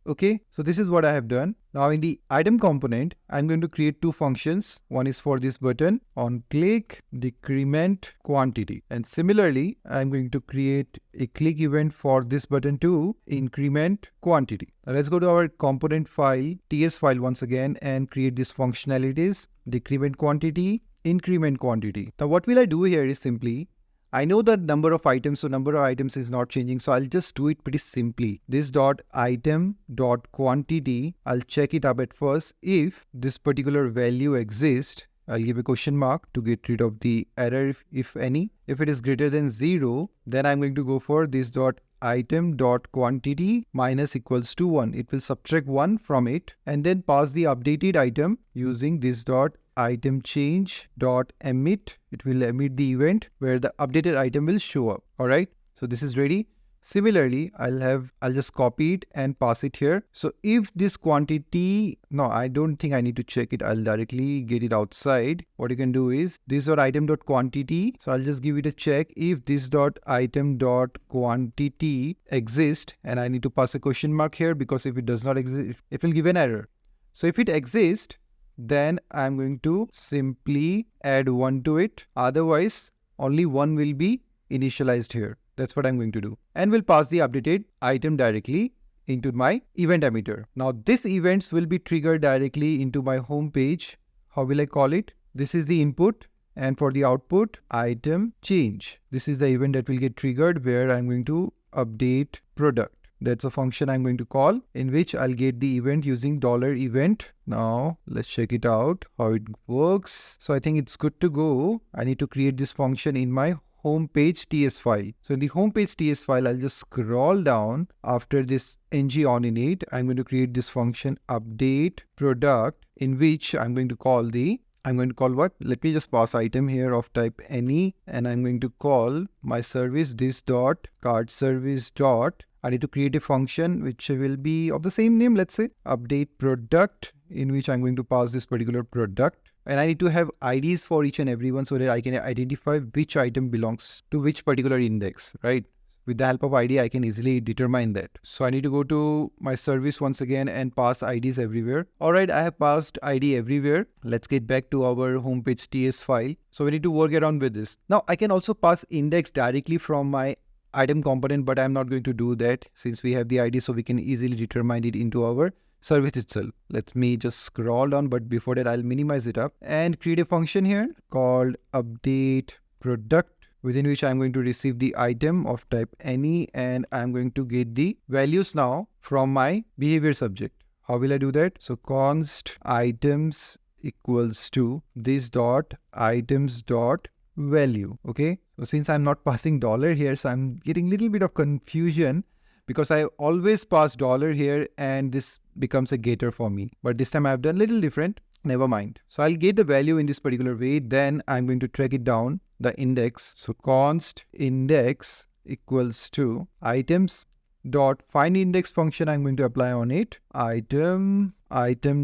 Okay, so this is what I have done. Now in the item component, I'm going to create two functions. One is for this button, on click, decrement quantity. And similarly, I'm going to create a click event for this button to increment quantity. Now let's go to our component file, TS file once again, and create these functionalities, decrement quantity, increment quantity. Now what will I do here is simply, I know the number of items, so number of items is not changing. So I'll just do it pretty simply. This dot item dot quantity, I'll check it up at first. If this particular value exists, I'll give a question mark to get rid of the error if any. If it is greater than 0, then I'm going to go for this dot item dot quantity minus equals to 1. It will subtract 1 from it and then pass the updated item using this dot item change dot emit. It will emit the event where the updated item will show up. All right. So this is ready. Similarly, I'll just copy it and pass it here. So if this quantity, no, I don't think I need to check it. I'll directly get it outside. What you can do is this dot item dot quantity. So I'll just give it a check. If this dot item dot quantity exists, and I need to pass a question mark here because if it does not exist, it will give an error. So if it exists, then I'm going to simply add 1 to it. Otherwise, only 1 will be initialized here. That's what I'm going to do. And we'll pass the updated item directly into my event emitter. Now, this events will be triggered directly into my home page. How will I call it? This is the input. And for the output, item change. This is the event that will get triggered where I'm going to update product. That's a function I'm going to call in which I'll get the event using $event. Now let's check it out, how it works. So I think it's good to go. I need to create this function in my homepage TS file. So in the homepage TS file, I'll just scroll down after this ng on init. I'm going to create this function update product in which I'm going to call what? Let me just pass item here of type any, and I'm going to call my service this dot card service dot. I need to create a function which will be of the same name, let's say update product, in which I'm going to pass this particular product. And I need to have IDs for each and every one so that I can identify which item belongs to which particular index, right? With the help of ID, I can easily determine that. So I need to go to my service once again and pass IDs everywhere. All right, I have passed ID everywhere. Let's get back to our homepage TS file. So we need to work around with this. Now I can also pass index directly from my item component, but I'm not going to do that since we have the ID, so we can easily determine it into our service itself. Let me just scroll down, but before that I'll minimize it up and create a function here called update product, within which I'm going to receive the item of type any, and I'm going to get the values now from my behavior subject. How will I do that? So const items equals to this dot items dot value. Okay, so since I'm not passing dollar here, so I'm getting a little bit of confusion because I always pass dollar here and this becomes a getter for me. But this time I've done a little different. Never mind. So I'll get the value in this particular way. Then I'm going to track it down, the index. So const index equals to items dot find index function I'm going to apply on it. Item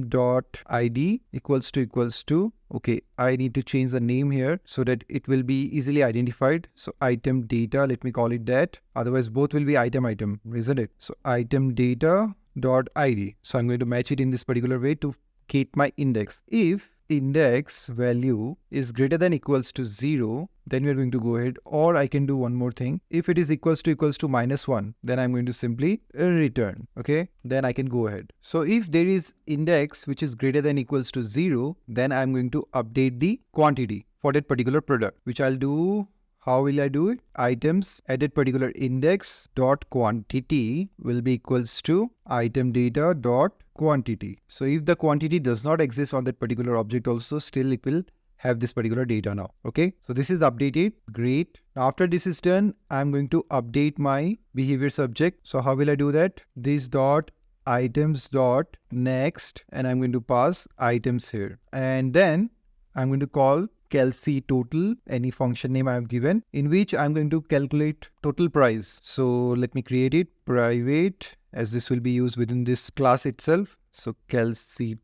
dot id equals to okay, I need to change the name here so that it will be easily identified. So item data, let me call it that. Otherwise both will be item, isn't it? So item data dot id. So I'm going to match it in this particular way to get my index. If index value is greater than equals to 0, then we are going to go ahead, or I can do one more thing. If it is equals to -1, then I'm going to simply return. Okay, then I can go ahead. So if there is index which is greater than equals to 0, then I'm going to update the quantity for that particular product, which I'll do. How will I do it? Items at that particular index dot quantity will be equals to item data dot quantity. So if the quantity does not exist on that particular object also, still it will have this particular data now. Okay, so this is updated. Great. Now after this is done, I'm going to update my behavior subject. So how will I do that? This dot items dot next, and I'm going to pass items here, and then I'm going to call calc total, any function name I have given, in which I'm going to calculate total price. So let me create it private, as this will be used within this class itself. So calc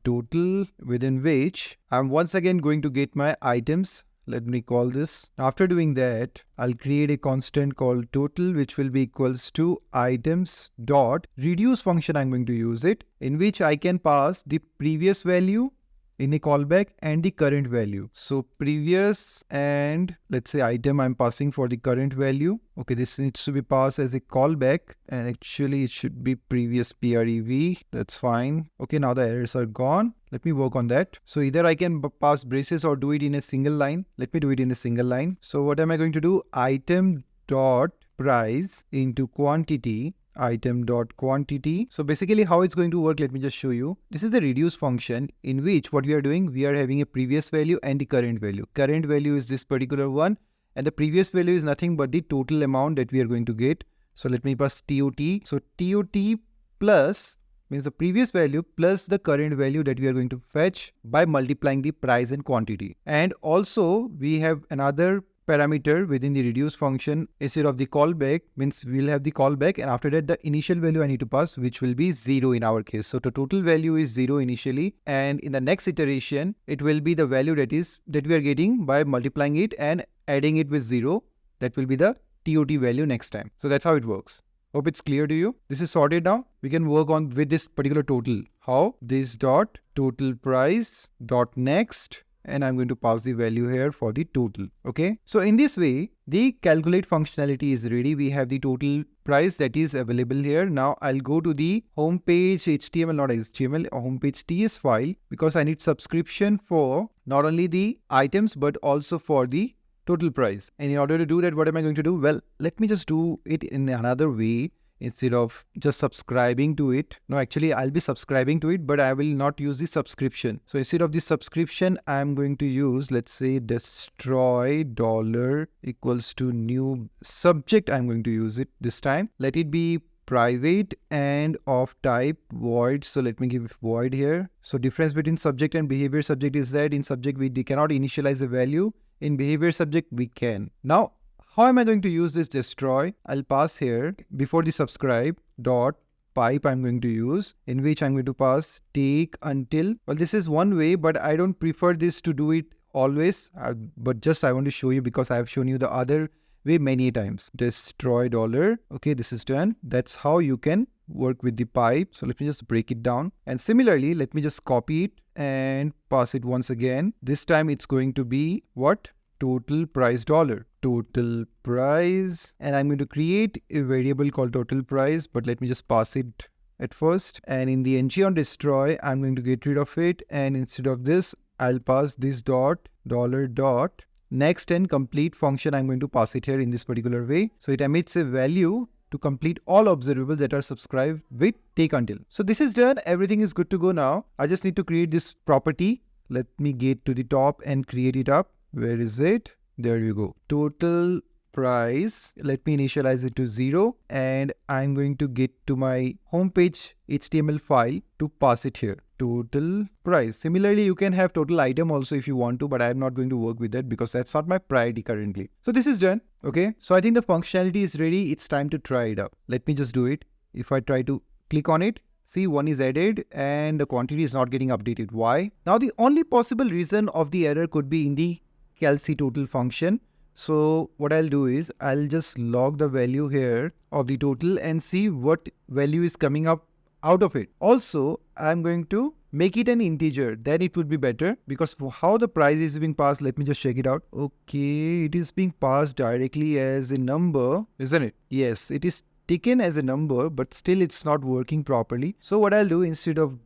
total, within which I'm once again going to get my items. Let me call this. After doing that, I'll create a constant called total, which will be equals to items dot reduce function. I'm going to use it, in which I can pass the previous value in a callback and the current value. So previous and let's say item I'm passing for the current value. Okay, this needs to be passed as a callback, and actually it should be previous prev. That's fine. Okay, now the errors are gone. Let me work on that. So either I can pass braces or do it in a single line. Let me do it in a single line. So what am I going to do? Item dot price into quantity, item dot quantity. So basically how it's going to work, let me just show you. This is the reduce function, in which what we are doing, we are having a previous value and the current value. Current value is this particular one, and the previous value is nothing but the total amount that we are going to get. So let me pass tot. So tot plus means the previous value plus the current value that we are going to fetch by multiplying the price and quantity. And also we have another parameter within the reduce function. Instead of the callback, means we'll have the callback, and after that the initial value I need to pass, which will be 0 in our case. So the total value is 0 initially, and in the next iteration it will be the value that we are getting by multiplying it and adding it with 0. That will be the TOT value next time. So that's how it works. Hope it's clear to you. This is sorted now. We can work on with this particular total. How? This dot total price dot next, and I'm going to pass the value here for the total. Okay, so in this way the calculate functionality is ready. We have the total price that is available here. Now I'll go to the home page HTML, not HTML, home page TS file, because I need subscription for not only the items but also for the total price. And in order to do that, what am I going to do? Well, let me just do it in another way. Instead of just subscribing to it, no, actually I'll be subscribing to it, but I will not use the subscription. So instead of the subscription, I'm going to use, let's say, destroy dollar equals to new subject. I'm going to use it this time. Let it be private and of type void. So let me give void here. So difference between subject and behavior subject is that in subject we cannot initialize a value. In behavior subject we can. Now how am I going to use this destroy? I'll pass here before the subscribe dot pipe I'm going to use, in which I'm going to pass take until. Well, this is one way, but I don't prefer this to do it always. But just I want to show you because I have shown you the other way many times. Destroy dollar. Okay, this is done. That's how you can work with the pipe. So let me just break it down. And similarly, let me just copy it and pass it once again. This time it's going to be what? Total price dollar. Total price, and I'm going to create a variable called total price, but let me just pass it at first. And in the ng on destroy, I'm going to get rid of it, and instead of this I'll pass this dot dollar dot next and complete function. I'm going to pass it here in this particular way, so it emits a value to complete all observables that are subscribed with take until. So this is done. Everything is good to go now. I just need to create this property. Let me get to the top and create it up. Where is it? There you go. Total price. Let me initialize it to 0 and I'm going to get to my homepage HTML file to pass it here. Total price. Similarly, you can have total item also if you want to, but I'm not going to work with that because that's not my priority currently. So this is done. Okay. So I think the functionality is ready. It's time to try it out. Let me just do it. If I try to click on it, see, one is added and the quantity is not getting updated. Why? Now the only possible reason of the error could be in the calc total function. So what I'll do is I'll just log the value here of the total and see what value is coming up out of it. Also, I'm going to make it an integer. Then it would be better because how the price is being passed, let me just check it out. Okay, it is being passed directly as a number, isn't it? Yes, it is taken as a number, but still it's not working properly. So what I'll do instead of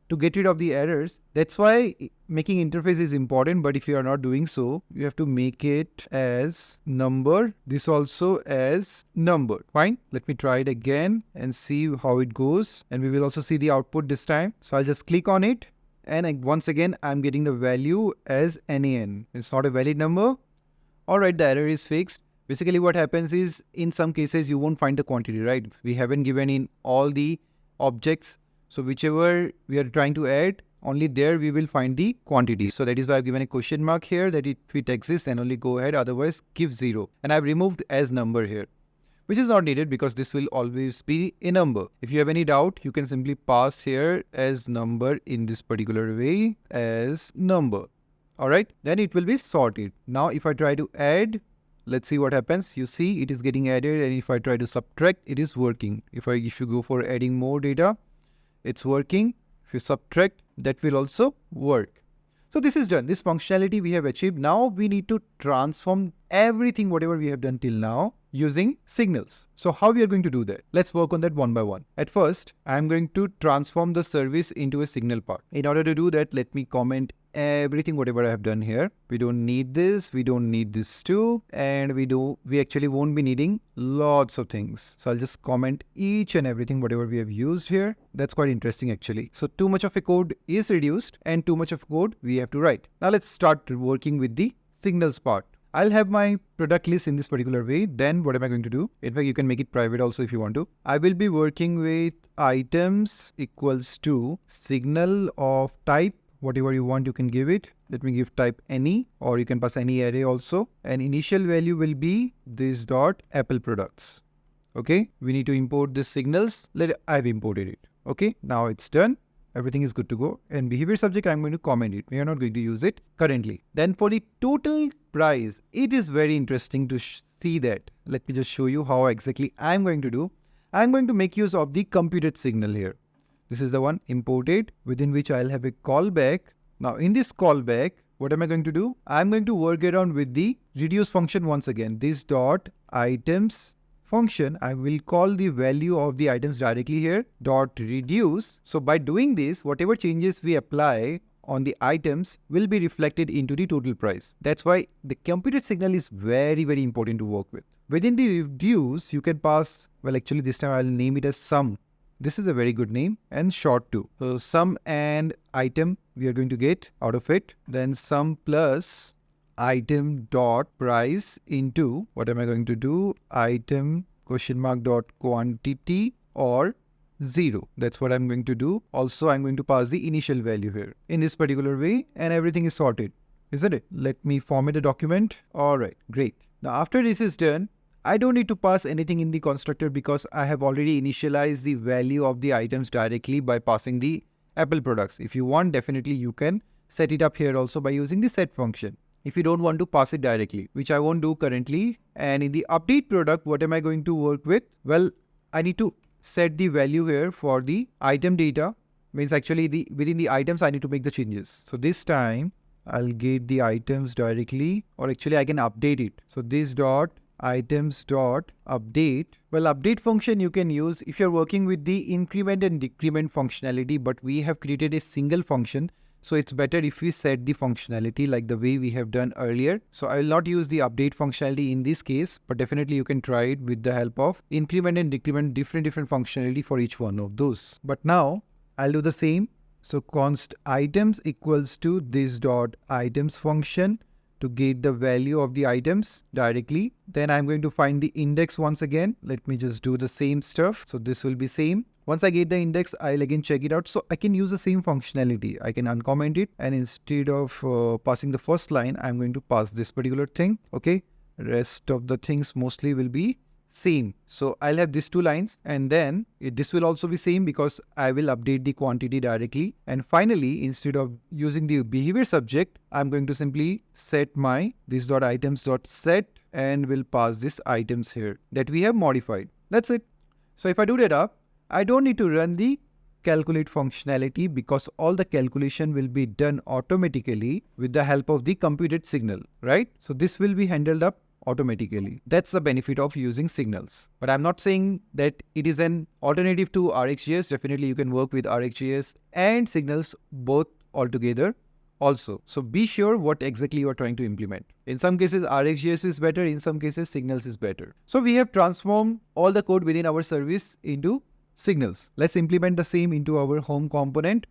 to get rid of the errors, that's why making interface is important. But if you are not doing so, you have to make it as number, this also as number. Fine. Let me try it again and see how it goes. And we will also see the output this time. So I'll just click on it. And once again, I'm getting the value as NaN. It's not a valid number. All right, the error is fixed. Basically what happens is in some cases you won't find the quantity, right? We haven't given in all the objects. So whichever we are trying to add, only there we will find the quantity. So that is why I've given a question mark here that if it exists and only go ahead, otherwise give 0. And I've removed as number here, which is not needed because this will always be a number. If you have any doubt, you can simply pass here as number in this particular way as number. All right, then it will be sorted. Now if I try to add, let's see what happens. You see it is getting added, and if I try to subtract, it is working. If you go for adding more data, it's working. If you subtract, that will also work. So this is done. This functionality we have achieved. Now we need to transform everything, whatever we have done till now, using signals. So how we are going to do that? Let's work on that one by one. At first, I'm going to transform the service into a signal part. In order to do that, let me comment everything whatever I have done here. We don't need this, we don't need this too, and we actually won't be needing lots of things. So I'll just comment each and everything whatever we have used here. That's quite interesting actually. So too much of a code is reduced and too much of code we have to write. Now let's start working with the signals part. I'll have my product list in this particular way. Then what am I going to do? In fact, you can make it private also if you want to. I will be working with items equals to signal of type. Whatever you want, you can give it. Let me give type any, or you can pass any array also. And initial value will be this dot Apple products. Okay, we need to import the signals. I've imported it. Okay, now it's done. Everything is good to go. And behavior subject, I'm going to comment it. We are not going to use it currently. Then for the total price, it is very interesting to see that. Let me just show you how exactly I'm going to do. I'm going to make use of the computed signal here. This is the one imported, within which I'll have a callback. Now in this callback, what am I going to do? I'm going to work around with the reduce function once again. This dot items function, I will call the value of the items directly here, dot reduce. So by doing this, whatever changes we apply on the items will be reflected into the total price. That's why the computed signal is very, very important to work with. Within the reduce, you can pass, well actually this time I'll name it as sum. This is a very good name, and short too. So sum and item we are going to get out of it. Then sum plus item dot price into, what am I going to do? Item question mark dot quantity or 0. That's what I'm going to do. Also, I'm going to pass the initial value here in this particular way, and everything is sorted, isn't it? Let me format a document. All right, great. Now after this is done, I don't need to pass anything in the constructor because I have already initialized the value of the items directly by passing the Apple products. If you want, definitely you can set it up here also by using the set function. If you don't want to pass it directly, which I won't do currently. And in the update product, what am I going to work with? Well, I need to set the value here for the item data. Means actually within the items, I need to make the changes. So this time I'll get the items directly, or actually I can update it. So this dot items dot update. Well, update function you can use if you're working with the increment and decrement functionality, but we have created a single function. So it's better if we set the functionality like the way we have done earlier. So I will not use the update functionality in this case, but definitely you can try it with the help of increment and decrement, different functionality for each one of those. But now I'll do the same. So const items equals to this dot items function to get the value of the items directly. Then I'm going to find the index once again. Let me just do the same stuff. So this will be same. Once I get the index, I'll again check it out. So I can use the same functionality. I can uncomment it, and instead of passing the first line, I'm going to pass this particular thing. Okay. Rest of the things mostly will be same. So I'll have these 2 lines, and then this will also be same because I will update the quantity directly. And finally, instead of using the behavior subject, I'm going to simply set my this.items.set and will pass this items here that we have modified. That's it. So if I do that up, I don't need to run the calculate functionality because all the calculation will be done automatically with the help of the computed signal, right? So this will be handled up automatically. That's the benefit of using signals. But I'm not saying that it is an alternative to Rxjs. Definitely you can work with Rxjs and signals both altogether also. So be sure what exactly you are trying to implement. In some cases Rxjs is better, in some cases signals is better. So we have transformed all the code within our service into signals. Let's implement the same into our home component.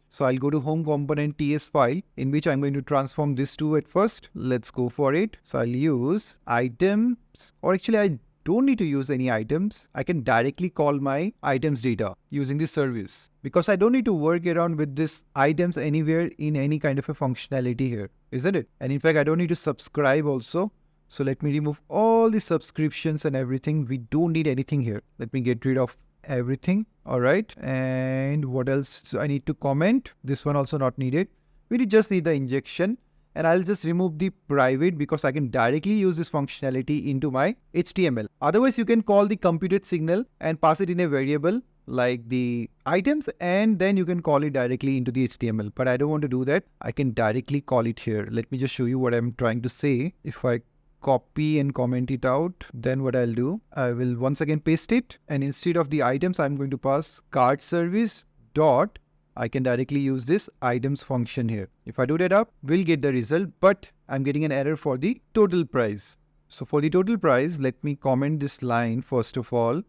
So I'll go to home component TS file in which I'm going to transform this 2 at first. Let's go for it. So I'll use items, or actually I don't need to use any items. I can directly call my items data using this service because I don't need to work around with this items anywhere in any kind of a functionality here, isn't it? And in fact, I don't need to subscribe also. So let me remove all the subscriptions and everything. We don't need anything here. Let me get rid of everything. All right. And what else? So I need to comment. This one also not needed. We just need the injection, and I'll just remove the private because I can directly use this functionality into my HTML. Otherwise, you can call the computed signal and pass it in a variable like the items, and then you can call it directly into the HTML. But I don't want to do that. I can directly call it here. Let me just show you what I'm trying to say. If I copy and comment it out, then what I'll do, I will once again paste it, and instead of the items, I'm going to pass cart service dot, I can directly use this items function here. If I do that up, we'll get the result, but I'm getting an error for the total price. So for the total price, let me comment this line first of all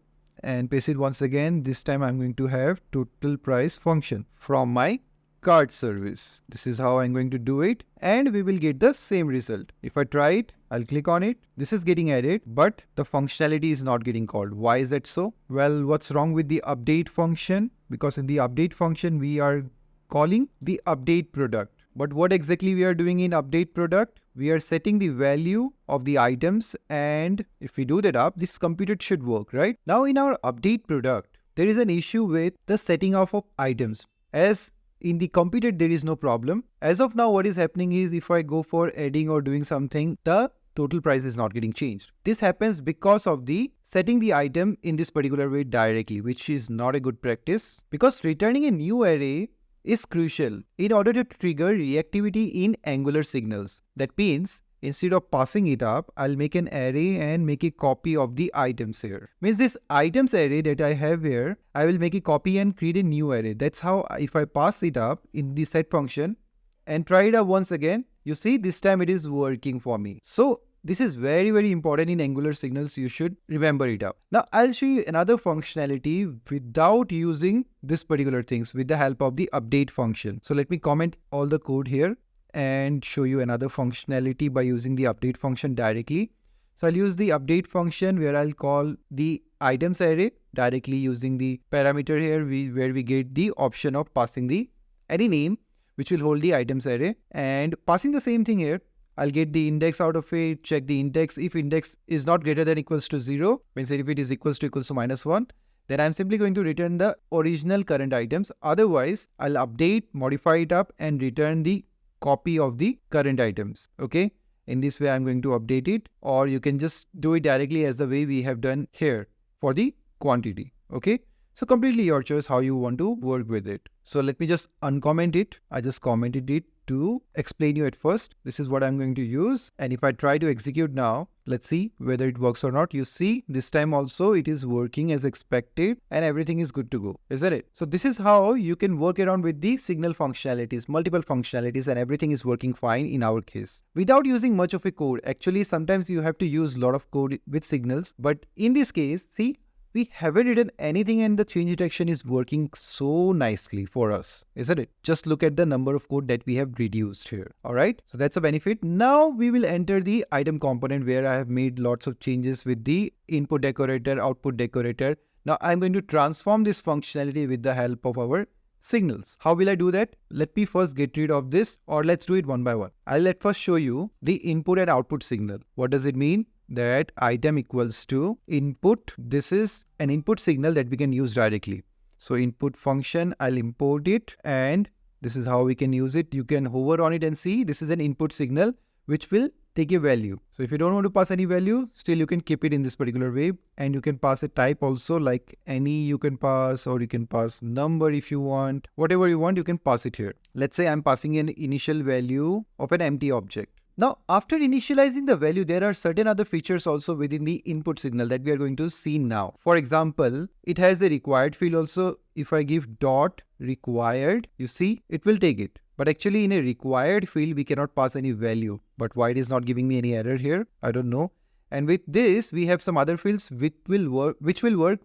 and paste it once again. This time I'm going to have total price function from my cart service. This is how I'm going to do it, and we will get the same result. If I try it, I'll click on it. This is getting added, but the functionality is not getting called. Why is that so? Well, what's wrong with the update function? Because in the update function, we are calling the update product. But what exactly we are doing in update product? We are setting the value of the items, and if we do that up, this computed should work, right? Now in our update product, there is an issue with the setting off of items. As in the computed, there is no problem. As of now, what is happening is if I go for adding or doing something, the total price is not getting changed. This happens because of the setting the item in this particular way directly, which is not a good practice, because returning a new array is crucial in order to trigger reactivity in Angular signals. That means instead of passing it up, I'll make an array and make a copy of the items here. Means this items array that I have here, I will make a copy and create a new array. That's how if I pass it up in the set function and try it out once again, you see this time it is working for me. So this is very, very important in Angular signals. You should remember it up. Now I'll show you another functionality without using this particular things with the help of the update function. So let me comment all the code here and show you another functionality by using the update function directly. So I'll use the update function where I'll call the items array directly using the parameter here where we get the option of passing the any name which will hold the items array, and passing the same thing here. I'll get the index out of it, check the index. If index is not greater than equals to 0, means if it is equals to -1, then I'm simply going to return the original current items. Otherwise, I'll update, modify it up and return the copy of the current items. Okay. In this way, I'm going to update it, or you can just do it directly as the way we have done here for the quantity. Okay. So completely your choice how you want to work with it. So let me just uncomment it. I just commented it to explain you at first. This is what I'm going to use. And if I try to execute now, let's see whether it works or not. You see this time also it is working as expected and everything is good to go, isn't it? So this is how you can work around with the signal functionalities, multiple functionalities, and everything is working fine in our case without using much of a code. Actually, sometimes you have to use a lot of code with signals, but in this case, see, we haven't written anything and the change detection is working so nicely for us, isn't it? Just look at the number of code that we have reduced here. All right, so that's a benefit. Now we will enter the item component where I have made lots of changes with the input decorator, output decorator. Now I'm going to transform this functionality with the help of our signals. How will I do that? Let me first get rid of this, or let's do it one by one. I'll first show you the input and output signal. What does it mean? That item equals to input. This is an input signal that we can use directly. So input function, I'll import it, and this is how we can use it. You can hover on it and see this is an input signal which will take a value. So if you don't want to pass any value, still you can keep it in this particular way, and you can pass a type also, like any you can pass, or you can pass number if you want. Whatever you want, you can pass it here. Let's say I'm passing an initial value of an empty object. Now, after initializing the value, there are certain other features also within the input signal that we are going to see now. For example, it has a required field also. If I give dot required, you see, it will take it. But actually in a required field, we cannot pass any value. But why it is not giving me any error here? I don't know. And with this, we have some other fields which will work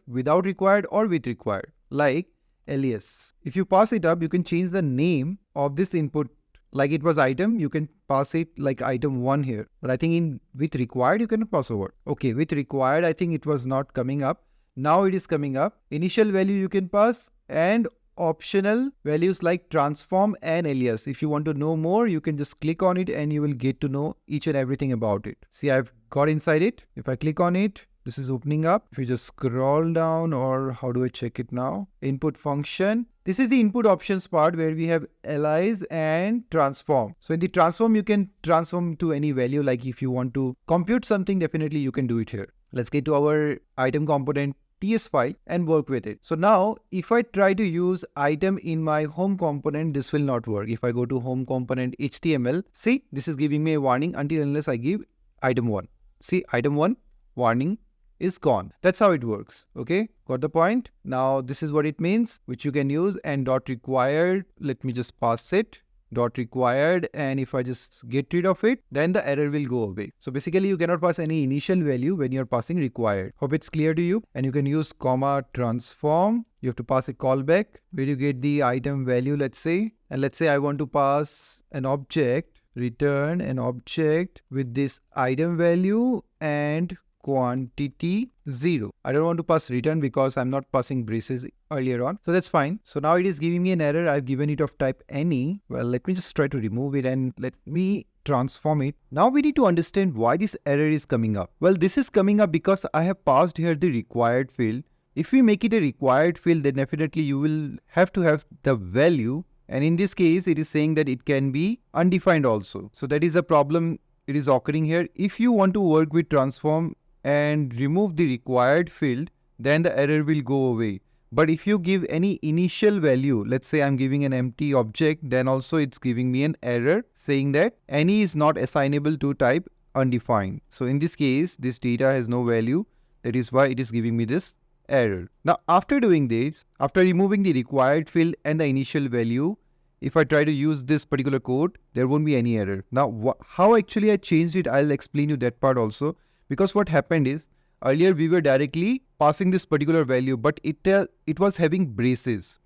without required or with required, like alias. If you pass it up, you can change the name of this input. Like it was item, you can pass it like item 1 here. But I think with required, you cannot pass over. Okay, with required, I think it was not coming up. Now it is coming up. Initial value you can pass, and optional values like transform and alias. If you want to know more, you can just click on it and you will get to know each and everything about it. See, I've got inside it. If I click on it, this is opening up. If you just scroll down, or how do I check it now? Input function. This is the input options part where we have alias and transform. So in the transform, you can transform to any value. Like if you want to compute something, definitely you can do it here. Let's get to our item component TS file and work with it. So now if I try to use item in my home component, this will not work. If I go to home component HTML, see, this is giving me a warning until unless I give item 1. See, item 1 warning is gone. That's how it works. Okay, got the point? Now this is what it means, which you can use, and dot required. Let me just pass it. Dot required, and if I just get rid of it, then the error will go away. So basically you cannot pass any initial value when you're passing required. Hope it's clear to you. And you can use comma transform. You have to pass a callback where you get the item value, let's say. And let's say I want to pass an object, return an object with this item value and quantity 0. I don't want to pass return because I'm not passing braces earlier on. So that's fine. So now it is giving me an error. I've given it of type any. Well, let me just try to remove it and let me transform it. Now we need to understand why this error is coming up. Well, this is coming up because I have passed here the required field. If we make it a required field, then definitely you will have to have the value. And in this case, it is saying that it can be undefined also. So that is a problem. It is occurring here. If you want to work with transform and remove the required field, then the error will go away. But if you give any initial value, let's say I'm giving an empty object, then also it's giving me an error saying that any is not assignable to type undefined. So in this case, this data has no value. That is why it is giving me this error. Now after doing this, after removing the required field and the initial value, if I try to use this particular code, there won't be any error. Now how actually I changed it, I'll explain you that part also. Because what happened is, earlier we were directly passing this particular value, but it was having braces.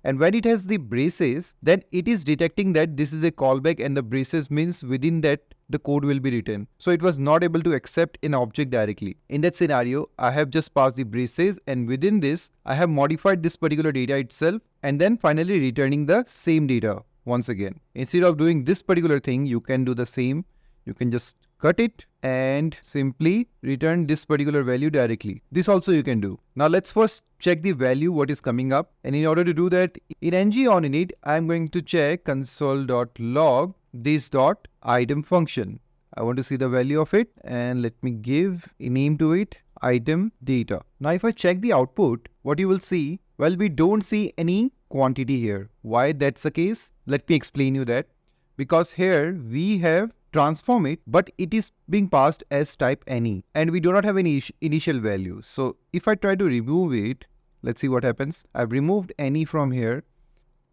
And when it has the braces, then it is detecting that this is a callback, and the braces means within that the code will be written. So it was not able to accept an object directly. In that scenario, I have just passed the braces, and within this, I have modified this particular data itself, and then finally returning the same data once again. Instead of doing this particular thing, you can do the same. You can just cut it and simply return this particular value directly. This also you can do. Now let's first check the value what is coming up. And in order to do that, in ng-on-init, I'm going to check console.log this.item function. I want to see the value of it, and let me give a name to it, item data. Now if I check the output, what you will see, well, we don't see any quantity here. Why that's the case? Let me explain you that. Because here we have transform it, but it is being passed as type any, and we do not have any initial value. So if I try to remove it, let's see what happens. I've removed any from here,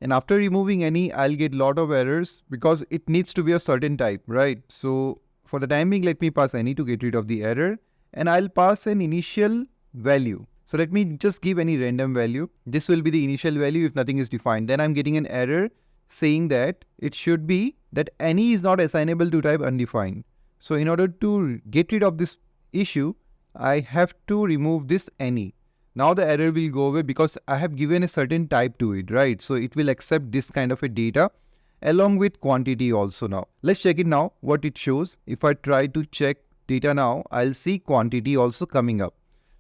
and after removing any, I'll get lot of errors because it needs to be a certain type, right? So for the time being, let me pass any to get rid of the error, and I'll pass an initial value. So let me just give any random value. This will be the initial value if nothing is defined. Then I'm getting an error saying that it should be that any is not assignable to type undefined. So in order to get rid of this issue, I have to remove this any. Now the error will go away because I have given a certain type to it, right? So it will accept this kind of a data along with quantity also now. Let's check it now, what it shows. If I try to check data now, I'll see quantity also coming up.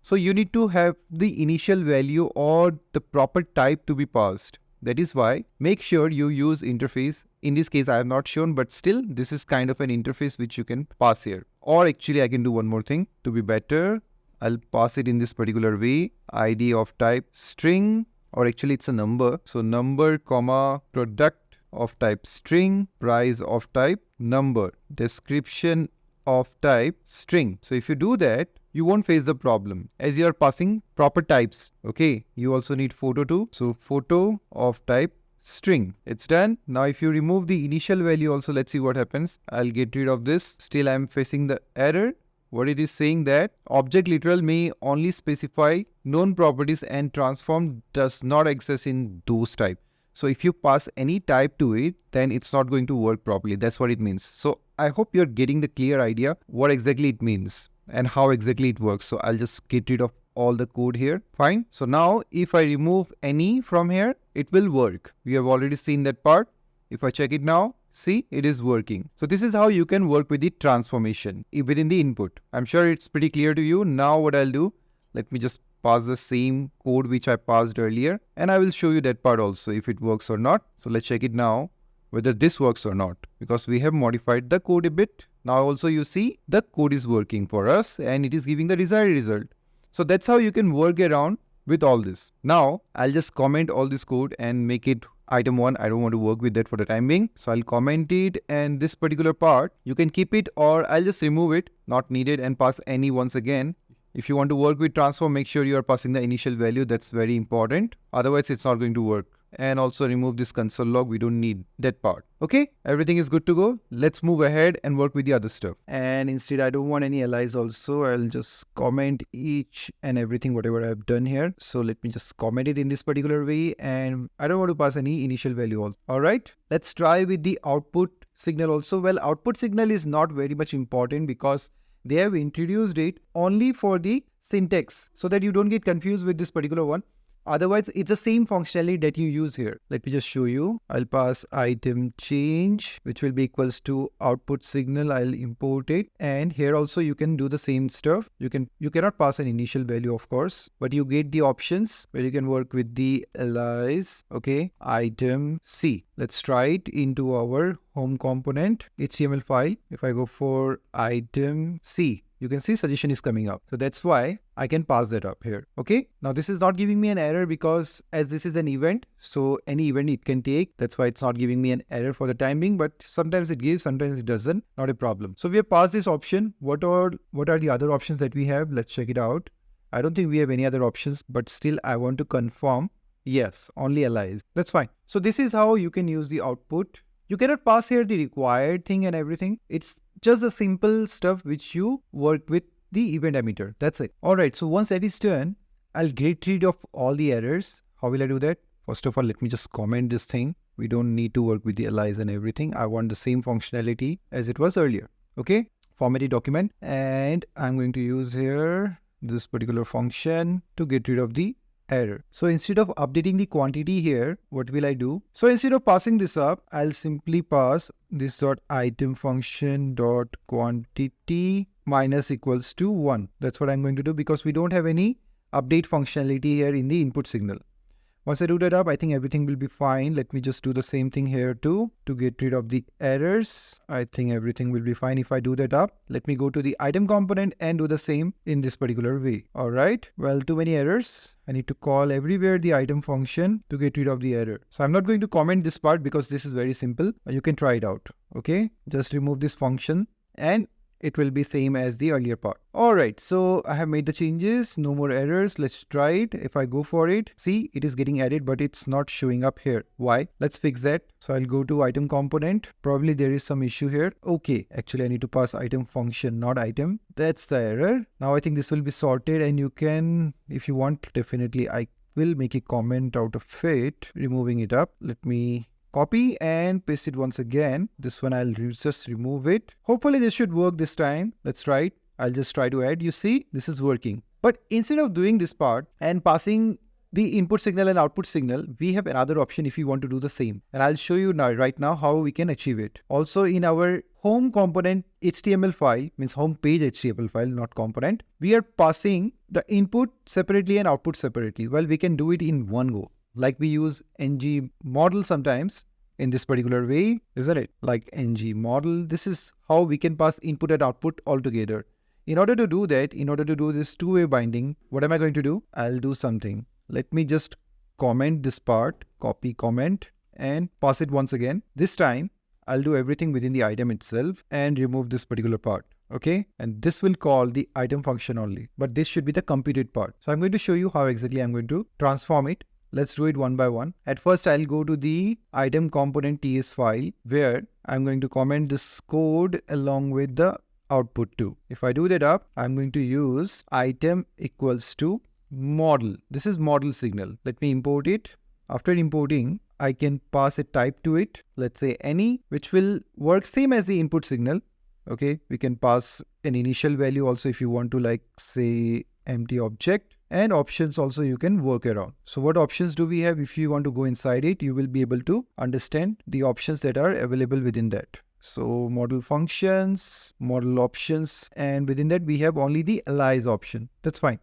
So you need to have the initial value or the proper type to be passed. That is why make sure you use interface. In this case, I have not shown, but still this is kind of an interface which you can pass here. Or actually I can do one more thing to be better. I'll pass it in this particular way. ID of type string, or actually it's a number. So number comma product of type string, price of type number, description of type string. So if you do that, you won't face the problem as you are passing proper types. Okay, you also need photo too. So photo of type string. It's done. Now if you remove the initial value also, let's see what happens. I'll get rid of this. Still I'm facing the error. What it is saying that object literal may only specify known properties and transform does not exist in those type. So if you pass any type to it, then it's not going to work properly. That's what it means. So I hope you're getting the clear idea what exactly it means and how exactly it works. So I'll just get rid of all the code here. Fine. So now if I remove any from here, it will work. We have already seen that part. If I check it now, see, it is working. So this is how you can work with the transformation within the input. I'm sure it's pretty clear to you. Now what I'll do, let me just pass the same code which I passed earlier, and I will show you that part also if it works or not. So let's check it now whether this works or not, because we have modified the code a bit. Now also you see the code is working for us and it is giving the desired result. So that's how you can work around with all this. Now I'll just comment all this code and make it item 1. I don't want to work with that for the time being. So I'll comment it, and this particular part you can keep it, or I'll just remove it, not needed, and pass any once again. If you want to work with transform, make sure you are passing the initial value. That's very important. Otherwise it's not going to work. And also remove this console log. We don't need that part. Okay, everything is good to go. Let's move ahead and work with the other stuff. And instead, I don't want any allies also. I'll just comment each and everything, whatever I've done here. So let me just comment it in this particular way. And I don't want to pass any initial value also. All right, let's try with the output signal also. Well, output signal is not very much important because they have introduced it only for the syntax so that you don't get confused with this particular one. Otherwise, it's the same functionality that you use here. Let me just show you. I'll pass item change, which will be equals to output signal. I'll import it. And here also you can do the same stuff. You cannot pass an initial value, of course, but you get the options where you can work with the allies. Okay, item C. Let's try it into our home component HTML file. If I go for item C, you can see suggestion is coming up. So that's why I can pass that up here. Okay. Now this is not giving me an error because as this is an event, so any event it can take. That's why it's not giving me an error for the time being, but sometimes it gives, sometimes it doesn't. Not a problem. So we have passed this option. What are the other options that we have? Let's check it out. I don't think we have any other options, but still I want to confirm. Yes, only allies. That's fine. So this is how you can use the output. You cannot pass here the required thing and everything. It's just the simple stuff which you work with the event emitter. That's it. Alright, so once that is done, I'll get rid of all the errors. How will I do that? First of all, let me just comment this thing. We don't need to work with the allies and everything. I want the same functionality as it was earlier. Okay, formatted document. And I'm going to use here this particular function to get rid of the error. So instead of updating the quantity here, what will I do? So instead of passing this up, I'll simply pass this dot item function dot quantity minus equals to 1. That's what I'm going to do because we don't have any update functionality here in the input signal. Once I do that up, I think everything will be fine. Let me just do the same thing here too to get rid of the errors. I think everything will be fine if I do that up. Let me go to the item component and do the same in this particular way. All right. Well, too many errors. I need to call everywhere the item function to get rid of the error. So I'm not going to comment this part because this is very simple. You can try it out. Okay. Just remove this function and it will be same as the earlier part. Alright, so I have made the changes, no more errors. Let's try it. If I go for it, see, it is getting added, but it's not showing up here. Why? Let's fix that. So I'll go to item component. Probably there is some issue here. Okay, actually I need to pass item function, not item. That's the error. Now I think this will be sorted, and you can, if you want, definitely I will make a comment out of it, removing it up. Let me copy and paste it once again. This one I'll just remove it. Hopefully this should work this time. Let's try it. I'll just try to add. You see, this is working. But instead of doing this part and passing the input signal and output signal, we have another option if you want to do the same. And I'll show you now right now how we can achieve it. Also in our home component HTML file, means home page HTML file, not component, we are passing the input separately and output separately. Well, we can do it in one go. Like we use ng model sometimes in this particular way, isn't it? Like ng model. This is how we can pass input and output all together. In order to do that, in order to do this two-way binding, what am I going to do? I'll do something. Let me just comment this part, copy comment, and pass it once again. This time, I'll do everything within the item itself and remove this particular part. Okay, and this will call the item function only, but this should be the computed part. So I'm going to show you how exactly I'm going to transform it. Let's do it one by one. At first, I'll go to the item component TS file where I'm going to comment this code along with the output too. If I do that up, I'm going to use item equals to model. This is model signal. Let me import it. After importing, I can pass a type to it. Let's say any, which will work same as the input signal. Okay, we can pass an initial value also if you want to, like say empty object, and options also you can work around. So what options do we have? If you want to go inside it, you will be able to understand the options that are available within that. So model functions, model options, and within that we have only the alias option. That's fine.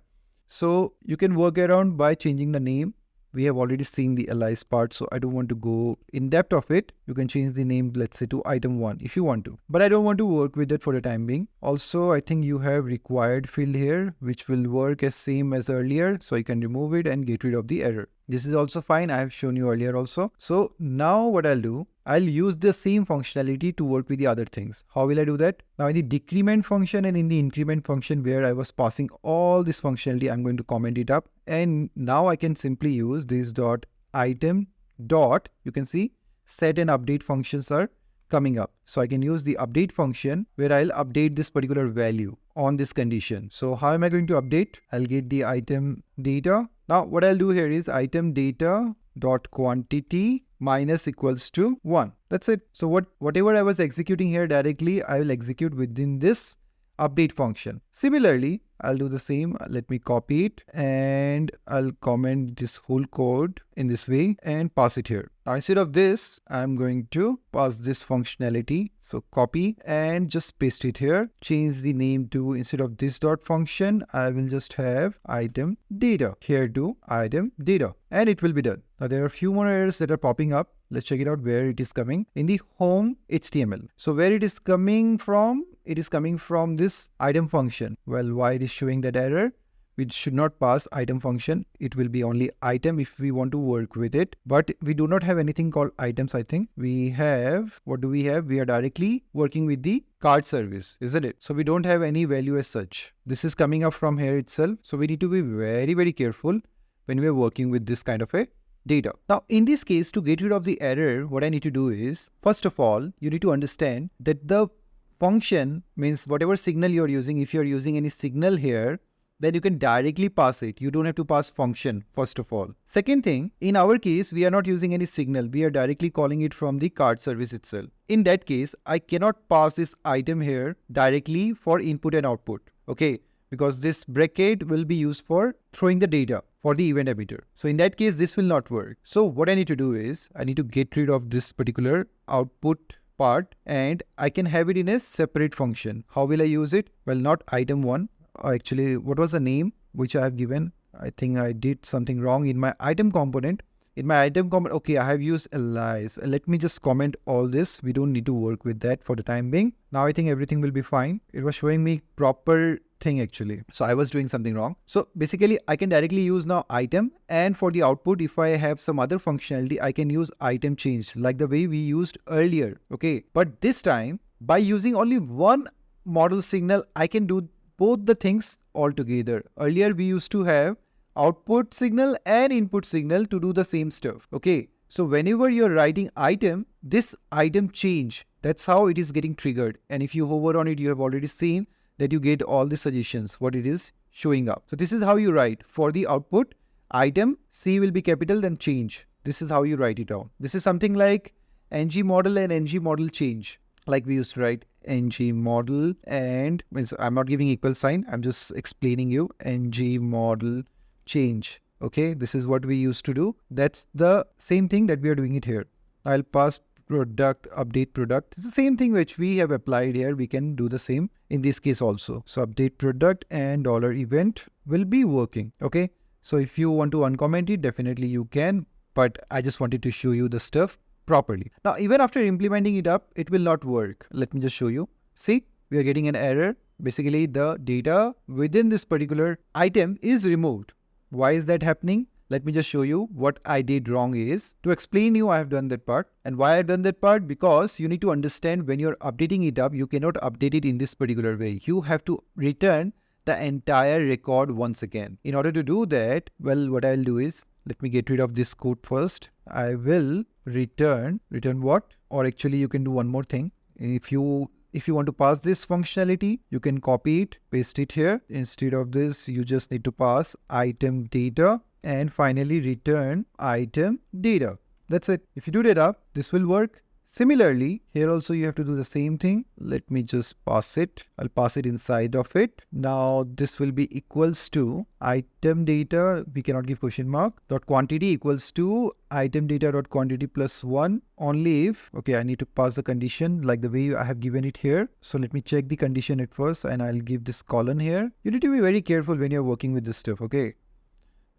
So you can work around by changing the name. We have already seen the alias part, so I don't want to go in depth of it. You can change the name, let's say to item 1 if you want to. But I don't want to work with it for the time being. Also, I think you have required field here, which will work as same as earlier. So you can remove it and get rid of the error. This is also fine. I have shown you earlier also. So now what I'll do, I'll use the same functionality to work with the other things. How will I do that? Now in the decrement function and in the increment function where I was passing all this functionality, I'm going to comment it up. And now I can simply use this dot item dot, you can see set and update functions are coming up. So I can use the update function where I'll update this particular value on this condition. So how am I going to update? I'll get the item data. Now what I'll do here is item data dot quantity minus equals to 1. That's it. So whatever I was executing here directly, I will execute within this update function. Similarly, I'll do the same. Let me copy it and I'll comment this whole code in this way and pass it here. Now instead of this, I'm going to pass this functionality. So copy and just paste it here. Change the name to, instead of this dot function, I will just have item data here to item data, and it will be done. Now there are a few more errors that are popping up. Let's check it out where it is coming in the home HTML. So where it is coming from, it is coming from this item function. Well, why it is showing that error? We should not pass item function. It will be only item if we want to work with it. But we do not have anything called items, I think. We have, what do we have? We are directly working with the card service, isn't it? So we don't have any value as such. This is coming up from here itself. So we need to be very, very careful when we are working with this kind of a data. Now, in this case, to get rid of the error, what I need to do is, first of all, you need to understand that the function means whatever signal you're using. If you're using any signal here, then you can directly pass it. You don't have to pass function, first of all. Second thing, in our case, we are not using any signal. We are directly calling it from the card service itself. In that case, I cannot pass this item here directly for input and output. Okay, because this bracket will be used for throwing the data for the event emitter. So in that case, this will not work. So what I need to do is, I need to get rid of this particular output part and I can have it in a separate function. How will I use it? Well, not item 1. Actually, what was the name which I have given? I think I did something wrong in my item component. In my item component, okay, I have used alias. Let me just comment all this. We don't need to work with that for the time being. Now I think everything will be fine. It was showing me proper thing actually. So I was doing something wrong. So basically I can directly use now item, and for the output, if I have some other functionality, I can use item change like the way we used earlier. Okay, but this time by using only one model signal, I can do both the things all together. Earlier we used to have output signal and input signal to do the same stuff. Okay, so whenever you're writing item, this item change, that's how it is getting triggered. And if you hover on it, you have already seen that you get all the suggestions, what it is showing up. So this is how you write for the output item. C will be capital, then change. This is how you write it down. This is something like ng model and ng model change. Like we used to write ng model and I'm not giving equal sign. I'm just explaining you ng model change. Okay, this is what we used to do. That's the same thing that we are doing it here. I'll pass product, update product. It's the same thing which we have applied here. We can do the same in this case also. So update product and $event will be working. Okay, so if you want to uncomment it, definitely you can. But I just wanted to show you the stuff properly. Now, even after implementing it up, it will not work. Let me just show you. See, we are getting an error. Basically, the data within this particular item is removed. Why is that happening? Let me just show you what I did wrong is. To explain you, I have done that part. And why I've done that part? Because you need to understand when you're updating it up, you cannot update it in this particular way. You have to return the entire record once again. In order to do that, well, what I'll do is, let me get rid of this code first. I will return what? Or actually you can do one more thing. If you want to pass this functionality, you can copy it, paste it here. Instead of this, you just need to pass item data and finally return item data. That's it. If you do that up, this will work. Similarly, here also you have to do the same thing. Let me just pass it. I'll pass it inside of it. Now this will be equals to item data. We cannot give question mark. Dot quantity equals to item data dot quantity plus 1. Only if, okay, I need to pass the condition like the way I have given it here. So let me check the condition at first and I'll give this colon here. You need to be very careful when you're working with this stuff. Okay,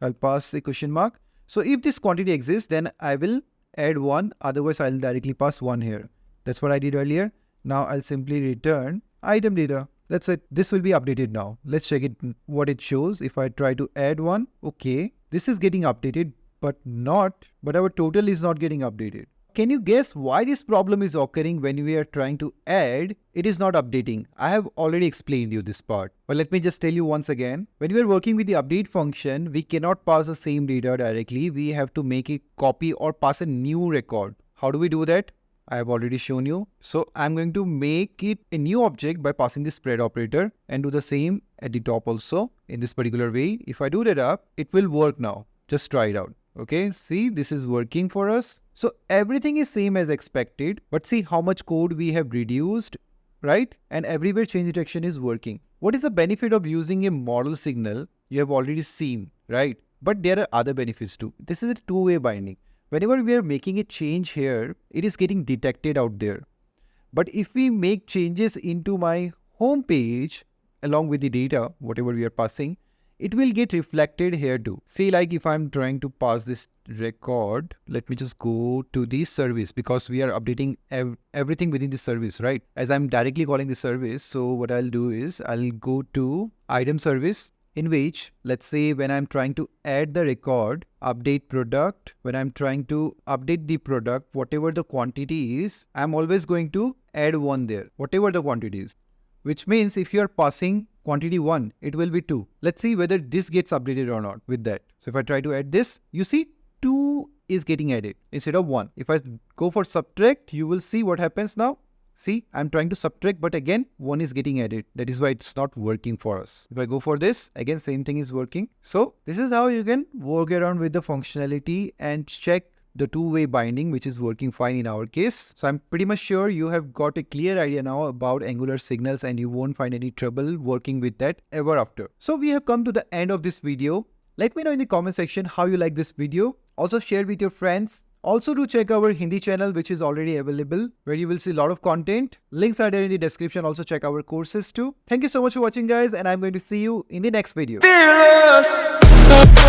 I'll pass a question mark. So if this quantity exists, then I will add 1, otherwise I'll directly pass 1 here. That's what I did earlier. Now I'll simply return item data. That's it. This will be updated now. Let's check it, what it shows. If I try to add 1, okay, this is getting updated, but our total is not getting updated. Can you guess why this problem is occurring when we are trying to add? It is not updating. I have already explained you this part. But let me just tell you once again. When we are working with the update function, we cannot pass the same data directly. We have to make a copy or pass a new record. How do we do that? I have already shown you. So I'm going to make it a new object by passing the spread operator and do the same at the top also in this particular way. If I do that up, it will work now. Just try it out. Okay, see, this is working for us. So everything is same as expected, but see how much code we have reduced, right? And everywhere change detection is working. What is the benefit of using a model signal? You have already seen, right? But there are other benefits too. This is a two-way binding. Whenever we are making a change here, it is getting detected out there. But if we make changes into my home page along with the data, whatever we are passing, it will get reflected here too. See, like if I'm trying to pass this record, let me just go to the service because we are updating everything within the service, right? As I'm directly calling the service, so what I'll do is I'll go to item service, in which, let's say when I'm trying to add the record, update product, when I'm trying to update the product, whatever the quantity is, I'm always going to add 1 there, whatever the quantity is. Which means if you're passing quantity 1, it will be 2. Let's see whether this gets updated or not with that. So if I try to add this, you see 2 is getting added instead of 1. If I go for subtract, you will see what happens now. See, I'm trying to subtract, but again, 1 is getting added. That is why it's not working for us. If I go for this, again, same thing is working. So this is how you can work around with the functionality and check the two-way binding, which is working fine in our case. So I'm pretty much sure you have got a clear idea now about Angular signals and you won't find any trouble working with that ever after. So we have come to the end of this video. Let me know in the comment section how you like this video. Also share with your friends. Also do check our Hindi channel, which is already available, where you will see a lot of content. Links are there in the description. Also check our courses too. Thank you so much for watching, guys, and I'm going to see you in the next video. Fearless.